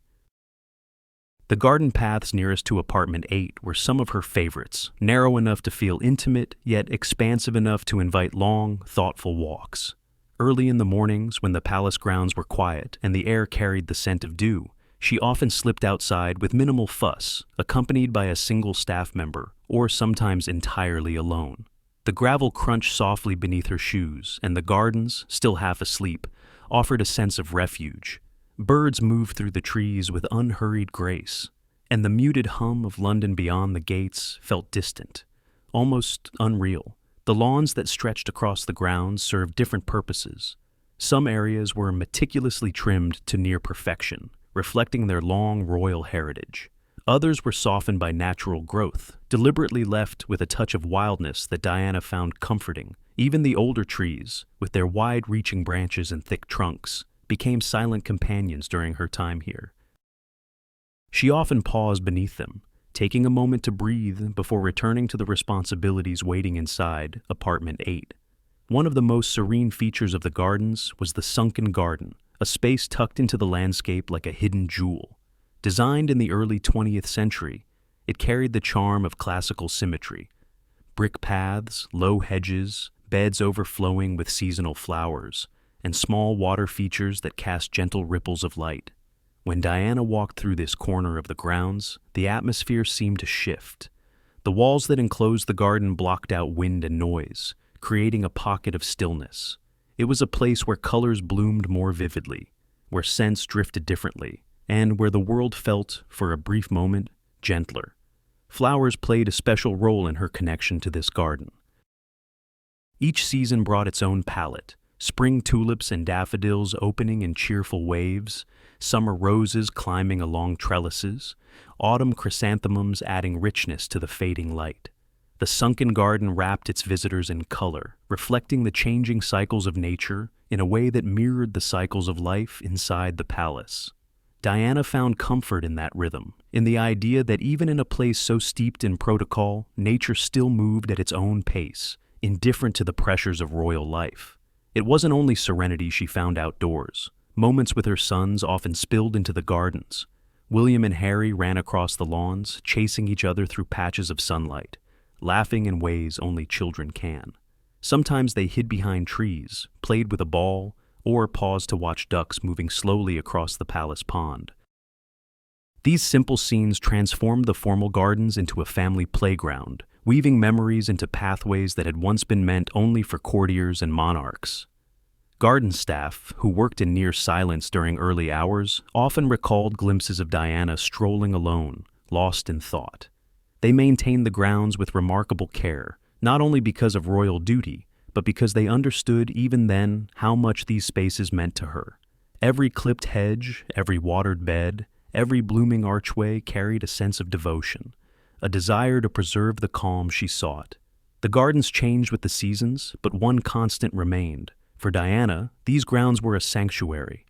The garden paths nearest to apartment 8 were some of her favorites, narrow enough to feel intimate, yet expansive enough to invite long, thoughtful walks. Early in the mornings, when the palace grounds were quiet and the air carried the scent of dew, she often slipped outside with minimal fuss, accompanied by a single staff member, or sometimes entirely alone. The gravel crunched softly beneath her shoes, and the gardens, still half asleep, offered a sense of refuge. Birds moved through the trees with unhurried grace, and the muted hum of London beyond the gates felt distant, almost unreal. The lawns that stretched across the grounds served different purposes. Some areas were meticulously trimmed to near perfection, reflecting their long royal heritage. Others were softened by natural growth, deliberately left with a touch of wildness that Diana found comforting. Even the older trees, with their wide-reaching branches and thick trunks, became silent companions during her time here. She often paused beneath them, taking a moment to breathe before returning to the responsibilities waiting inside apartment 8. One of the most serene features of the gardens was the sunken garden, a space tucked into the landscape like a hidden jewel. Designed in the early 20th century, it carried the charm of classical symmetry. Brick paths, low hedges, beds overflowing with seasonal flowers, and small water features that cast gentle ripples of light. When Diana walked through this corner of the grounds, the atmosphere seemed to shift. The walls that enclosed the garden blocked out wind and noise, creating a pocket of stillness. It was a place where colors bloomed more vividly, where scents drifted differently, and where the world felt, for a brief moment, gentler. Flowers played a special role in her connection to this garden. Each season brought its own palette, spring tulips and daffodils opening in cheerful waves, summer roses climbing along trellises, autumn chrysanthemums adding richness to the fading light. The sunken garden wrapped its visitors in color, reflecting the changing cycles of nature in a way that mirrored the cycles of life inside the palace. Diana found comfort in that rhythm, in the idea that even in a place so steeped in protocol, nature still moved at its own pace, indifferent to the pressures of royal life. It wasn't only serenity she found outdoors. Moments with her sons often spilled into the gardens. William and Harry ran across the lawns, chasing each other through patches of sunlight, laughing in ways only children can. Sometimes they hid behind trees, played with a ball, or paused to watch ducks moving slowly across the palace pond. These simple scenes transformed the formal gardens into a family playground, weaving memories into pathways that had once been meant only for courtiers and monarchs. Garden staff, who worked in near silence during early hours, often recalled glimpses of Diana strolling alone, lost in thought. They maintained the grounds with remarkable care, not only because of royal duty, but because they understood even then how much these spaces meant to her. Every clipped hedge, every watered bed, every blooming archway carried a sense of devotion, a desire to preserve the calm she sought. The gardens changed with the seasons, but one constant remained. For Diana, these grounds were a sanctuary.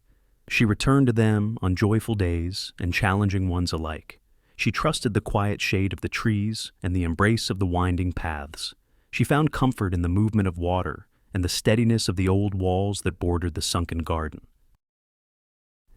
She returned to them on joyful days and challenging ones alike. She trusted the quiet shade of the trees and the embrace of the winding paths. She found comfort in the movement of water and the steadiness of the old walls that bordered the sunken garden.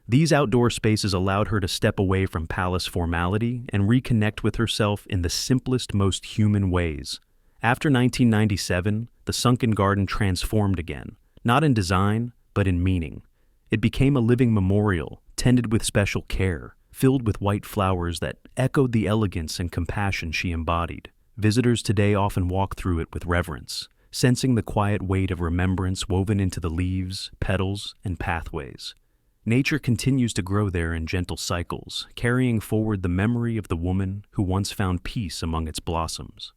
These outdoor spaces allowed her to step away from palace formality and reconnect with herself in the simplest, most human ways. After 1997, the sunken garden transformed again, not in design, but in meaning. It became a living memorial, tended with special care, filled with white flowers that echoed the elegance and compassion she embodied. Visitors today often walk through it with reverence, sensing the quiet weight of remembrance woven into the leaves, petals, and pathways. Nature continues to grow there in gentle cycles, carrying forward the memory of the woman who once found peace among its blossoms.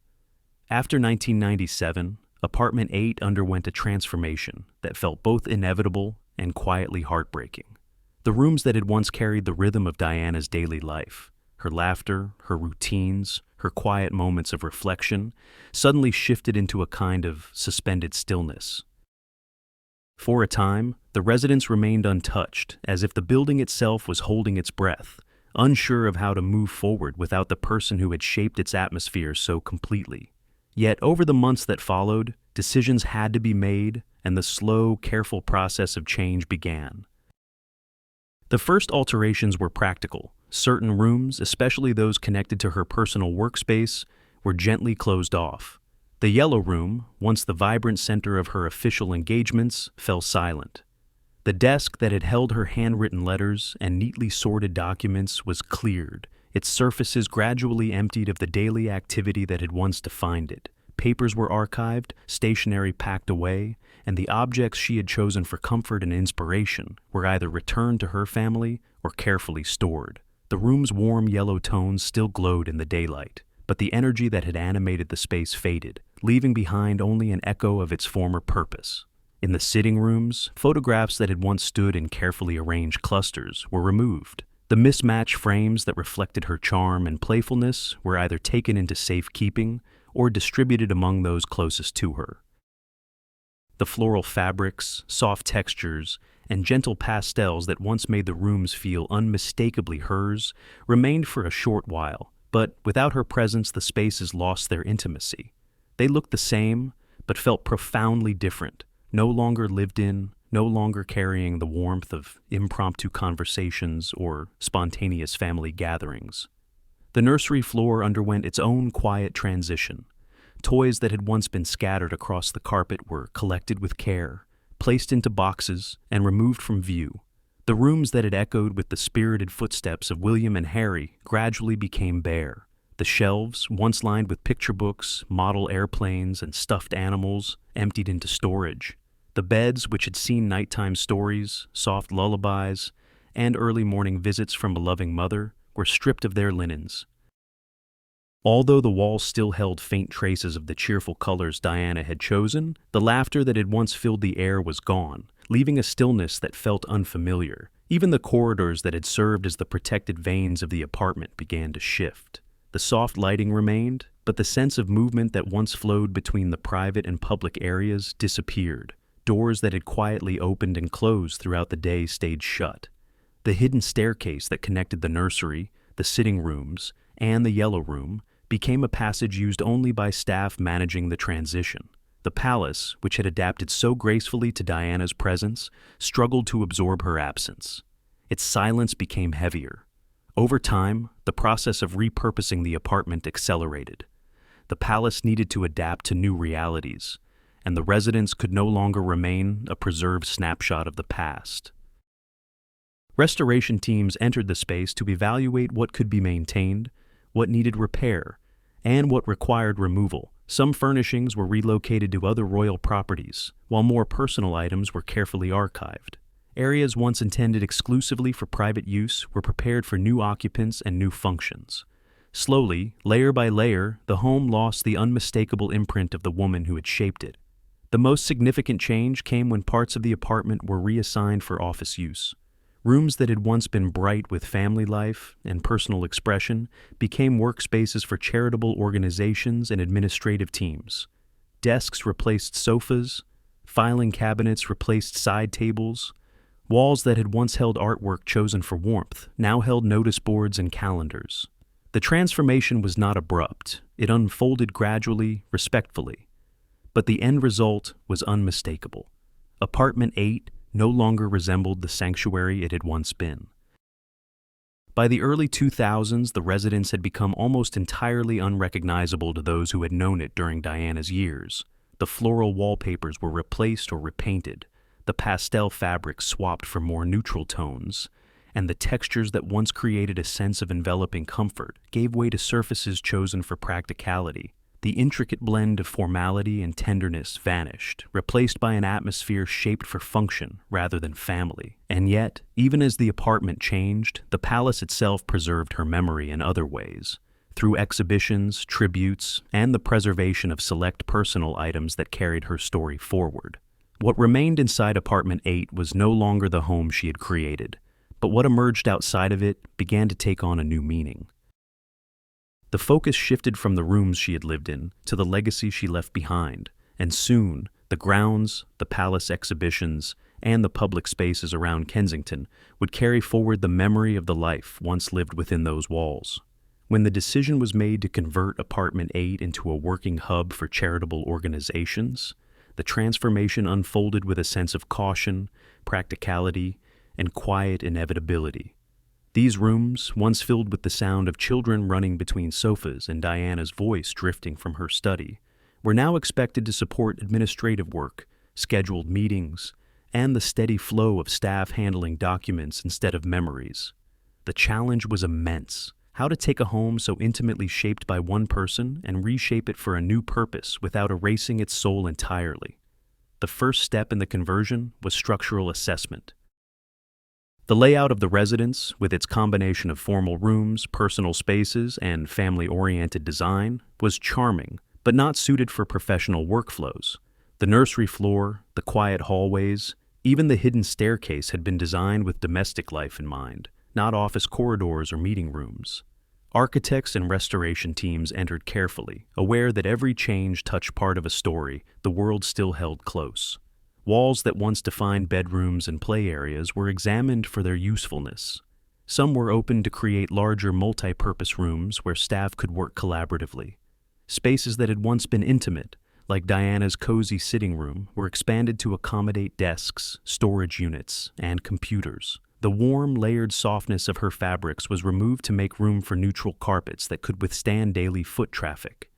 After 1997, Apartment 8 underwent a transformation that felt both inevitable and quietly heartbreaking. The rooms that had once carried the rhythm of Diana's daily life, her laughter, her routines, her quiet moments of reflection, suddenly shifted into a kind of suspended stillness. For a time, the residence remained untouched, as if the building itself was holding its breath, unsure of how to move forward without the person who had shaped its atmosphere so completely. Yet over the months that followed, decisions had to be made, and the slow, careful process of change began. The first alterations were practical. Certain rooms, especially those connected to her personal workspace, were gently closed off. The yellow room, once the vibrant center of her official engagements, fell silent. The desk that had held her handwritten letters and neatly sorted documents was cleared, its surfaces gradually emptied of the daily activity that had once defined it. Papers were archived, stationery packed away, and the objects she had chosen for comfort and inspiration were either returned to her family or carefully stored. The room's warm yellow tones still glowed in the daylight, but the energy that had animated the space faded, leaving behind only an echo of its former purpose. In the sitting rooms, photographs that had once stood in carefully arranged clusters were removed. The mismatched frames that reflected her charm and playfulness were either taken into safekeeping or distributed among those closest to her. The floral fabrics, soft textures, and gentle pastels that once made the rooms feel unmistakably hers remained for a short while, but without her presence the spaces lost their intimacy. They looked the same, but felt profoundly different, no longer lived in, no longer carrying the warmth of impromptu conversations or spontaneous family gatherings. The nursery floor underwent its own quiet transition. Toys that had once been scattered across the carpet were collected with care, placed into boxes, and removed from view. The rooms that had echoed with the spirited footsteps of William and Harry gradually became bare. The shelves, once lined with picture books, model airplanes, and stuffed animals, emptied into storage. The beds, which had seen nighttime stories, soft lullabies, and early morning visits from a loving mother, were stripped of their linens. Although the walls still held faint traces of the cheerful colors Diana had chosen, the laughter that had once filled the air was gone, leaving a stillness that felt unfamiliar. Even the corridors that had served as the protected veins of the apartment began to shift. The soft lighting remained, but the sense of movement that once flowed between the private and public areas disappeared. Doors that had quietly opened and closed throughout the day stayed shut. The hidden staircase that connected the nursery, the sitting rooms, and the yellow room became a passage used only by staff managing the transition. The palace, which had adapted so gracefully to Diana's presence, struggled to absorb her absence. Its silence became heavier. Over time, the process of repurposing the apartment accelerated. The palace needed to adapt to new realities, and the residence could no longer remain a preserved snapshot of the past. Restoration teams entered the space to evaluate what could be maintained, what needed repair, and what required removal. Some furnishings were relocated to other royal properties, while more personal items were carefully archived. Areas once intended exclusively for private use were prepared for new occupants and new functions. Slowly, layer by layer, the home lost the unmistakable imprint of the woman who had shaped it. The most significant change came when parts of the apartment were reassigned for office use. Rooms that had once been bright with family life and personal expression became workspaces for charitable organizations and administrative teams. Desks replaced sofas, filing cabinets replaced side tables. Walls that had once held artwork chosen for warmth now held notice boards and calendars. The transformation was not abrupt. It unfolded gradually, respectfully. But the end result was unmistakable. Apartment 8 no longer resembled the sanctuary it had once been. By the early 2000s, the residence had become almost entirely unrecognizable to those who had known it during Diana's years. The floral wallpapers were replaced or repainted, the pastel fabrics swapped for more neutral tones, and the textures that once created a sense of enveloping comfort gave way to surfaces chosen for practicality. The intricate blend of formality and tenderness vanished, replaced by an atmosphere shaped for function rather than family. And yet, even as the apartment changed, the palace itself preserved her memory in other ways, through exhibitions, tributes, and the preservation of select personal items that carried her story forward. What remained inside Apartment 8 was no longer the home she had created, but what emerged outside of it began to take on a new meaning. The focus shifted from the rooms she had lived in to the legacy she left behind, and soon the grounds, the palace exhibitions, and the public spaces around Kensington would carry forward the memory of the life once lived within those walls. When the decision was made to convert Apartment 8 into a working hub for charitable organizations, the transformation unfolded with a sense of caution, practicality, and quiet inevitability. These rooms, once filled with the sound of children running between sofas and Diana's voice drifting from her study, were now expected to support administrative work, scheduled meetings, and the steady flow of staff handling documents instead of memories. The challenge was immense. How to take a home so intimately shaped by one person and reshape it for a new purpose without erasing its soul entirely. The first step in the conversion was structural assessment. The layout of the residence, with its combination of formal rooms, personal spaces, and family-oriented design, was charming, but not suited for professional workflows. The nursery floor, the quiet hallways, even the hidden staircase had been designed with domestic life in mind, not office corridors or meeting rooms. Architects and restoration teams entered carefully, aware that every change touched part of a story the world still held close. Walls that once defined bedrooms and play areas were examined for their usefulness. Some were opened to create larger multi-purpose rooms where staff could work collaboratively. Spaces that had once been intimate, like Diana's cozy sitting room, were expanded to accommodate desks, storage units, and computers. The warm, layered softness of her fabrics was removed to make room for neutral carpets that could withstand daily foot traffic.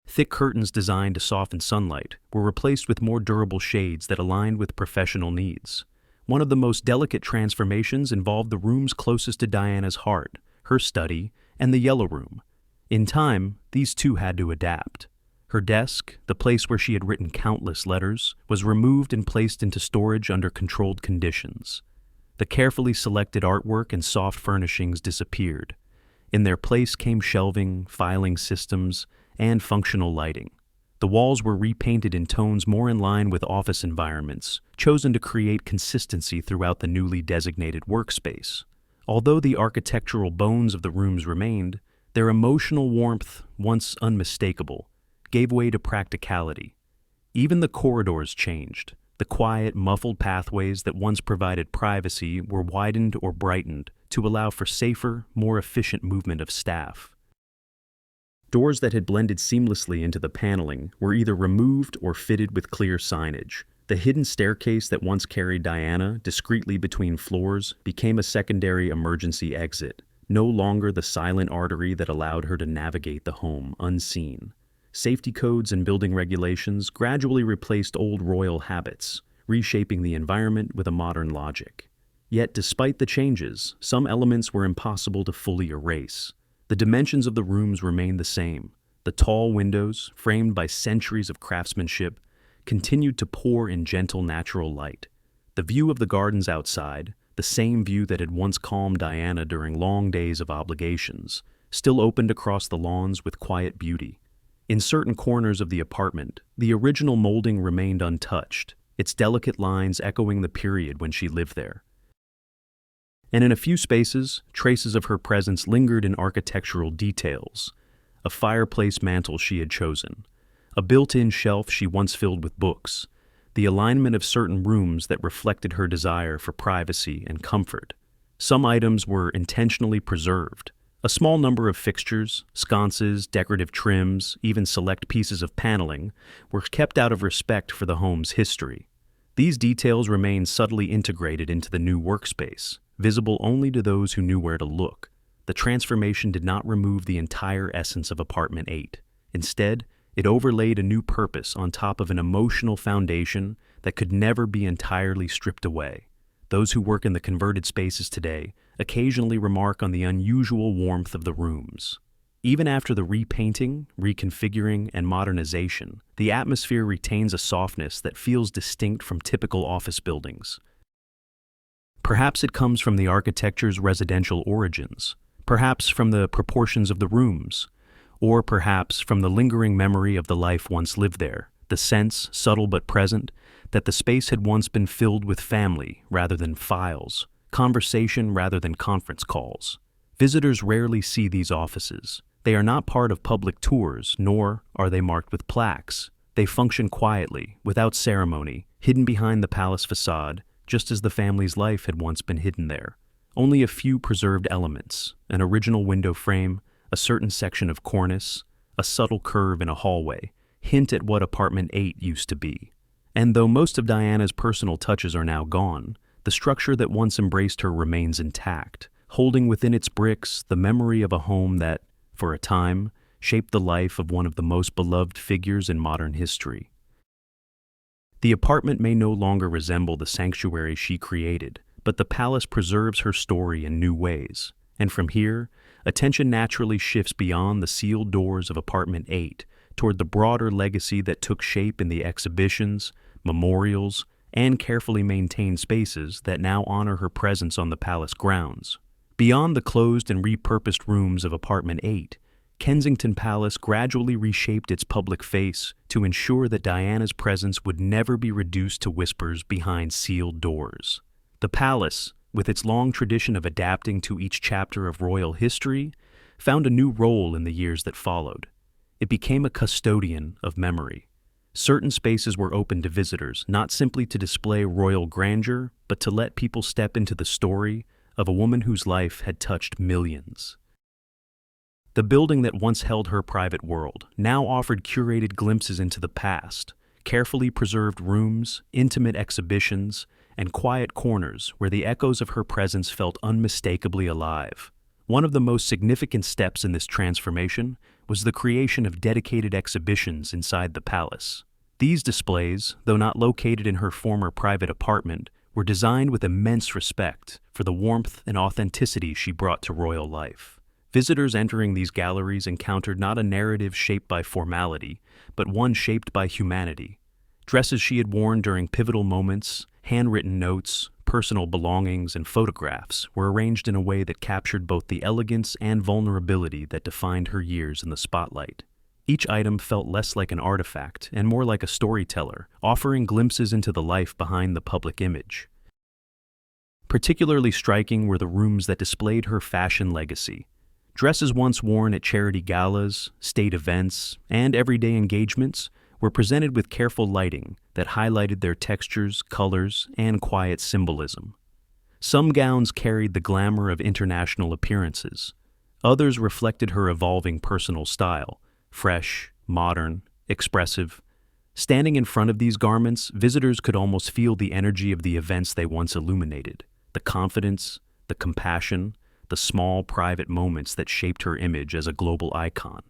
Thick curtains designed to soften sunlight were replaced with more durable shades that aligned with professional needs. One of the most delicate transformations involved the rooms closest to Diana's heart, her study, and the yellow room. In time, these two had to adapt. Her desk, the place where she had written countless letters, was removed and placed into storage under controlled conditions. The carefully selected artwork and soft furnishings disappeared. In their place came shelving, filing systems, and functional lighting. The walls were repainted in tones more in line with office environments, chosen to create consistency throughout the newly designated workspace. Although the architectural bones of the rooms remained, their emotional warmth, once unmistakable, gave way to practicality. Even the corridors changed. The quiet, muffled pathways that once provided privacy were widened or brightened to allow for safer, more efficient movement of staff. Doors that had blended seamlessly into the paneling were either removed or fitted with clear signage. The hidden staircase that once carried Diana discreetly between floors became a secondary emergency exit, no longer the silent artery that allowed her to navigate the home unseen. Safety codes and building regulations gradually replaced old royal habits, reshaping the environment with a modern logic. Yet, despite the changes, some elements were impossible to fully erase. The dimensions of the rooms remained the same. The tall windows, framed by centuries of craftsmanship, continued to pour in gentle natural light. The view of the gardens outside, the same view that had once calmed Diana during long days of obligations, still opened across the lawns with quiet beauty. In certain corners of the apartment, the original molding remained untouched, its delicate lines echoing the period when she lived there. And in a few spaces, traces of her presence lingered in architectural details: a fireplace mantel she had chosen, a built-in shelf she once filled with books, the alignment of certain rooms that reflected her desire for privacy and comfort. Some items were intentionally preserved. A small number of fixtures, sconces, decorative trims, even select pieces of paneling were kept out of respect for the home's history. These details remained subtly integrated into the new workspace, visible only to those who knew where to look. The transformation did not remove the entire essence of Apartment 8. Instead, it overlaid a new purpose on top of an emotional foundation that could never be entirely stripped away. Those who work in the converted spaces today occasionally remark on the unusual warmth of the rooms. Even after the repainting, reconfiguring, and modernization, the atmosphere retains a softness that feels distinct from typical office buildings. Perhaps it comes from the architecture's residential origins, perhaps from the proportions of the rooms, or perhaps from the lingering memory of the life once lived there, the sense, subtle but present, that the space had once been filled with family rather than files, conversation rather than conference calls. Visitors rarely see these offices. They are not part of public tours, nor are they marked with plaques. They function quietly, without ceremony, hidden behind the palace façade, just as the family's life had once been hidden there. Only a few preserved elements: an original window frame, a certain section of cornice, a subtle curve in a hallway, hint at what Apartment 8 used to be. And though most of Diana's personal touches are now gone, the structure that once embraced her remains intact, holding within its bricks the memory of a home that, for a time, shaped the life of one of the most beloved figures in modern history. The apartment may no longer resemble the sanctuary she created, but the palace preserves her story in new ways. And from here, attention naturally shifts beyond the sealed doors of Apartment 8 toward the broader legacy that took shape in the exhibitions, memorials, and carefully maintained spaces that now honor her presence on the palace grounds. Beyond the closed and repurposed rooms of Apartment 8, Kensington Palace gradually reshaped its public face to ensure that Diana's presence would never be reduced to whispers behind sealed doors. The palace, with its long tradition of adapting to each chapter of royal history, found a new role in the years that followed. It became a custodian of memory. Certain spaces were open to visitors, not simply to display royal grandeur, but to let people step into the story of a woman whose life had touched millions. The building that once held her private world now offered curated glimpses into the past, carefully preserved rooms, intimate exhibitions, and quiet corners where the echoes of her presence felt unmistakably alive. One of the most significant steps in this transformation was the creation of dedicated exhibitions inside the palace. These displays, though not located in her former private apartment, were designed with immense respect for the warmth and authenticity she brought to royal life. Visitors entering these galleries encountered not a narrative shaped by formality, but one shaped by humanity. Dresses she had worn during pivotal moments, handwritten notes, personal belongings, and photographs were arranged in a way that captured both the elegance and vulnerability that defined her years in the spotlight. Each item felt less like an artifact and more like a storyteller, offering glimpses into the life behind the public image. Particularly striking were the rooms that displayed her fashion legacy. Dresses once worn at charity galas, state events, and everyday engagements were presented with careful lighting that highlighted their textures, colors, and quiet symbolism. Some gowns carried the glamour of international appearances. Others reflected her evolving personal style, fresh, modern, expressive. Standing in front of these garments, visitors could almost feel the energy of the events they once illuminated, the confidence, the compassion, the small private moments that shaped her image as a global icon.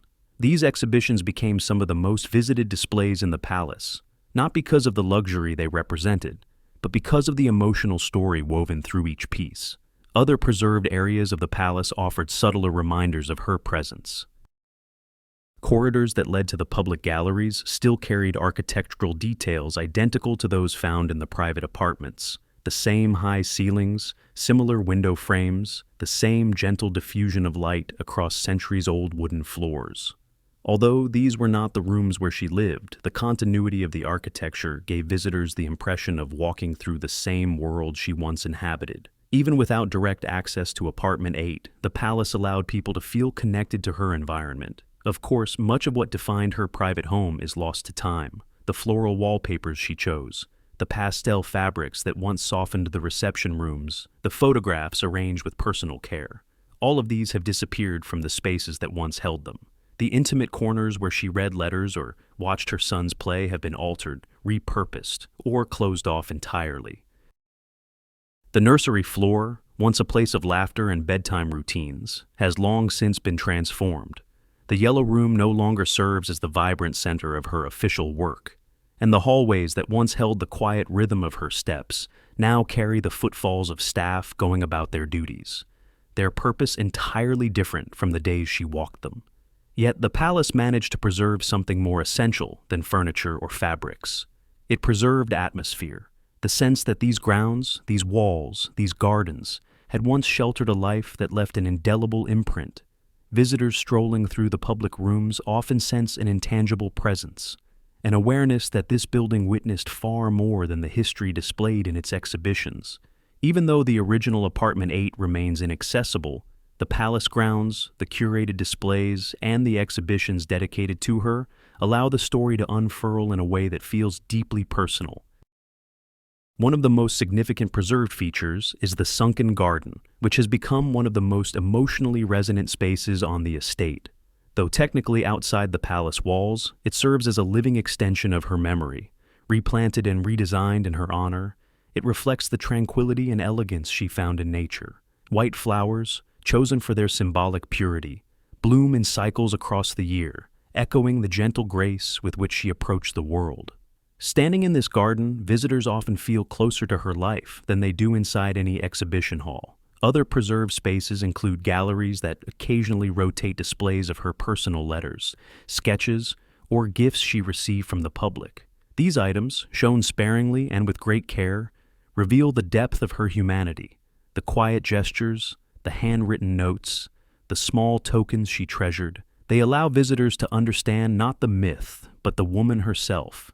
These exhibitions became some of the most visited displays in the palace, not because of the luxury they represented, but because of the emotional story woven through each piece. Other preserved areas of the palace offered subtler reminders of her presence. Corridors that led to the public galleries still carried architectural details identical to those found in the private apartments. The same high ceilings, similar window frames, the same gentle diffusion of light across centuries-old wooden floors. Although these were not the rooms where she lived, the continuity of the architecture gave visitors the impression of walking through the same world she once inhabited. Even without direct access to apartment 8, the palace allowed people to feel connected to her environment. Of course, much of what defined her private home is lost to time. The floral wallpapers she chose, the pastel fabrics that once softened the reception rooms, the photographs arranged with personal care. All of these have disappeared from the spaces that once held them. The intimate corners where she read letters or watched her sons play have been altered, repurposed, or closed off entirely. The nursery floor, once a place of laughter and bedtime routines, has long since been transformed. The yellow room no longer serves as the vibrant center of her official work, and the hallways that once held the quiet rhythm of her steps now carry the footfalls of staff going about their duties, their purpose entirely different from the days she walked them. Yet the palace managed to preserve something more essential than furniture or fabrics. It preserved atmosphere, the sense that these grounds, these walls, these gardens had once sheltered a life that left an indelible imprint. Visitors strolling through the public rooms often sense an intangible presence, an awareness that this building witnessed far more than the history displayed in its exhibitions. Even though the original apartment 8 remains inaccessible, the palace grounds, the curated displays, and the exhibitions dedicated to her allow the story to unfurl in a way that feels deeply personal. One of the most significant preserved features is the sunken garden, which has become one of the most emotionally resonant spaces on the estate. Though technically outside the palace walls, it serves as a living extension of her memory. Replanted and redesigned in her honor, it reflects the tranquility and elegance she found in nature. White flowers, chosen for their symbolic purity, bloom in cycles across the year, echoing the gentle grace with which she approached the world. Standing in this garden, visitors often feel closer to her life than they do inside any exhibition hall. Other preserved spaces include galleries that occasionally rotate displays of her personal letters, sketches, or gifts she received from the public. These items, shown sparingly and with great care, reveal the depth of her humanity, the quiet gestures, the handwritten notes, the small tokens she treasured. They allow visitors to understand not the myth, but the woman herself.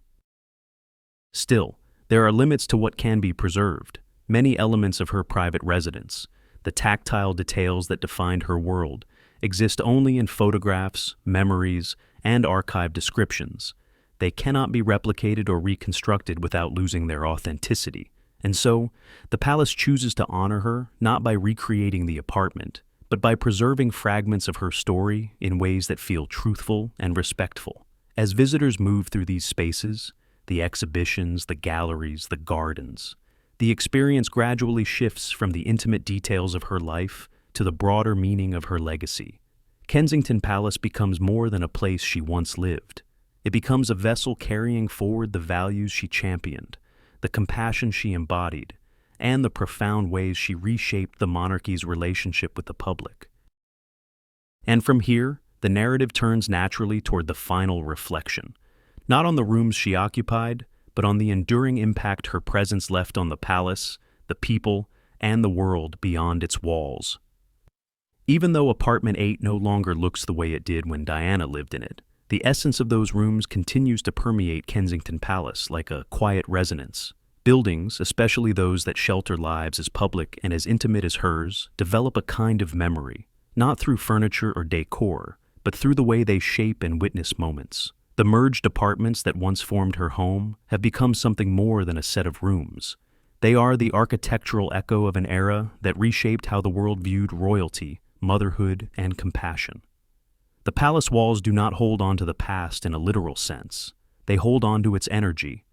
Still, there are limits to what can be preserved. Many elements of her private residence, the tactile details that defined her world, exist only in photographs, memories, and archive descriptions. They cannot be replicated or reconstructed without losing their authenticity. And so, the palace chooses to honor her not by recreating the apartment, but by preserving fragments of her story in ways that feel truthful and respectful. As visitors move through these spaces, the exhibitions, the galleries, the gardens, the experience gradually shifts from the intimate details of her life to the broader meaning of her legacy. Kensington Palace becomes more than a place she once lived. It becomes a vessel carrying forward the values she championed, the compassion she embodied, and the profound ways she reshaped the monarchy's relationship with the public. And from here, the narrative turns naturally toward the final reflection, not on the rooms she occupied, but on the enduring impact her presence left on the palace, the people, and the world beyond its walls. Even though apartment 8 no longer looks the way it did when Diana lived in it, the essence of those rooms continues to permeate Kensington Palace like a quiet resonance. Buildings, especially those that shelter lives as public and as intimate as hers, develop a kind of memory, not through furniture or decor, but through the way they shape and witness moments. The merged apartments that once formed her home have become something more than a set of rooms. They are the architectural echo of an era that reshaped how the world viewed royalty, motherhood, and compassion. The palace walls do not hold on to the past in a literal sense. They hold on to its energy.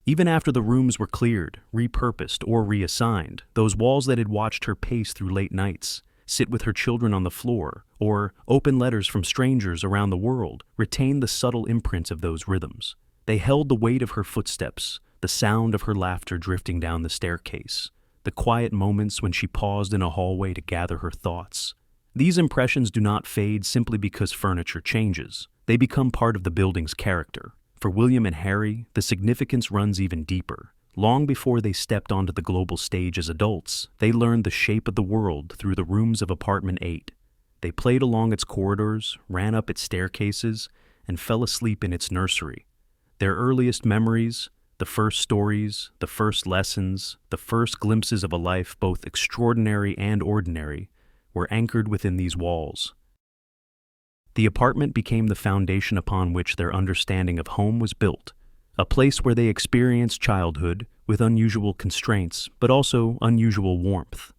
Even after the rooms were cleared, repurposed, or reassigned, those walls that had watched her pace through late nights, sit with her children on the floor, or open letters from strangers around the world retained the subtle imprint of those rhythms. They held the weight of her footsteps, the sound of her laughter drifting down the staircase, the quiet moments when she paused in a hallway to gather her thoughts. These impressions do not fade simply because furniture changes. They become part of the building's character. For William and Harry, the significance runs even deeper. Long before they stepped onto the global stage as adults, they learned the shape of the world through the rooms of apartment 8. They played along its corridors, ran up its staircases, and fell asleep in its nursery. Their earliest memories, the first stories, the first lessons, the first glimpses of a life both extraordinary and ordinary, were anchored within these walls. The apartment became the foundation upon which their understanding of home was built, a place where they experienced childhood with unusual constraints, but also unusual warmth.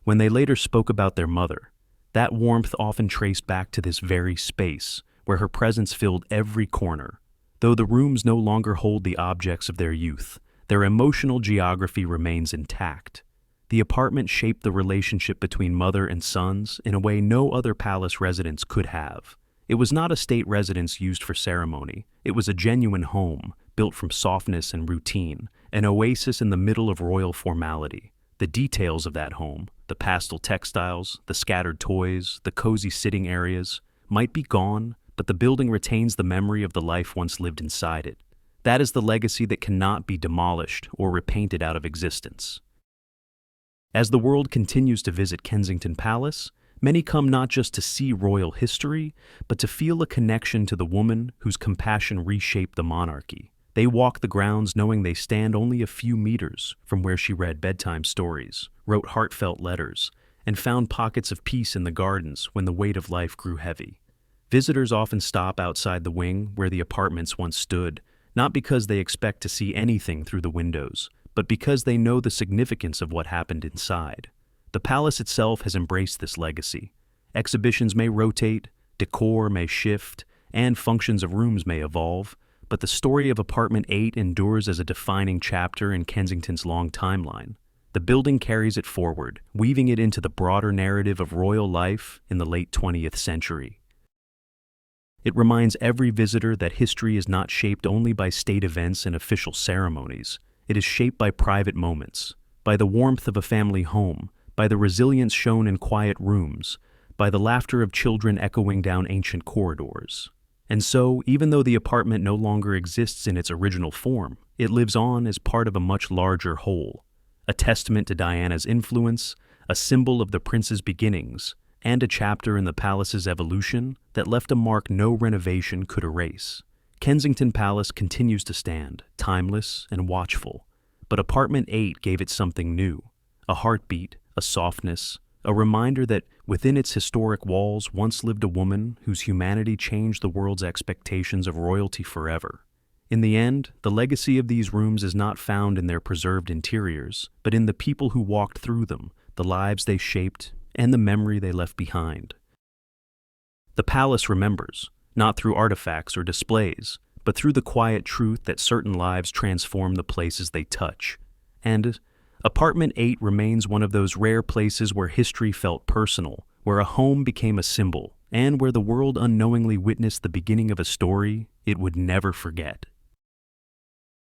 When they later spoke about their mother, that warmth often traced back to this very space, where her presence filled every corner. Though the rooms no longer hold the objects of their youth, their emotional geography remains intact. The apartment shaped the relationship between mother and sons in a way no other palace residence could have. It was not a state residence used for ceremony. It was a genuine home, built from softness and routine, an oasis in the middle of royal formality. The details of that home, the pastel textiles, the scattered toys, the cozy sitting areas, might be gone, but the building retains the memory of the life once lived inside it. That is the legacy that cannot be demolished or repainted out of existence. As the world continues to visit Kensington Palace, many come not just to see royal history, but to feel a connection to the woman whose compassion reshaped the monarchy. They walk the grounds knowing they stand only a few meters from where she read bedtime stories, wrote heartfelt letters, and found pockets of peace in the gardens when the weight of life grew heavy. Visitors often stop outside the wing where the apartments once stood, not because they expect to see anything through the windows, but because they know the significance of what happened inside. The palace itself has embraced this legacy. Exhibitions may rotate, decor may shift, and functions of rooms may evolve, but the story of Apartment 8 endures as a defining chapter in Kensington's long timeline. The building carries it forward, weaving it into the broader narrative of royal life in the late 20th century. It reminds every visitor that history is not shaped only by state events and official ceremonies. It is shaped by private moments, by the warmth of a family home, by the resilience shown in quiet rooms, by the laughter of children echoing down ancient corridors. And so, even though the apartment no longer exists in its original form, it lives on as part of a much larger whole, a testament to Diana's influence, a symbol of the prince's beginnings, and a chapter in the palace's evolution that left a mark no renovation could erase. Kensington Palace continues to stand, timeless and watchful, but Apartment 8 gave it something new, a heartbeat, a softness, a reminder that within its historic walls once lived a woman whose humanity changed the world's expectations of royalty forever. In the end, the legacy of these rooms is not found in their preserved interiors, but in the people who walked through them, the lives they shaped, and the memory they left behind. The palace remembers, not through artifacts or displays, but through the quiet truth that certain lives transform the places they touch. And Apartment 8 remains one of those rare places where history felt personal, where a home became a symbol, and where the world unknowingly witnessed the beginning of a story it would never forget.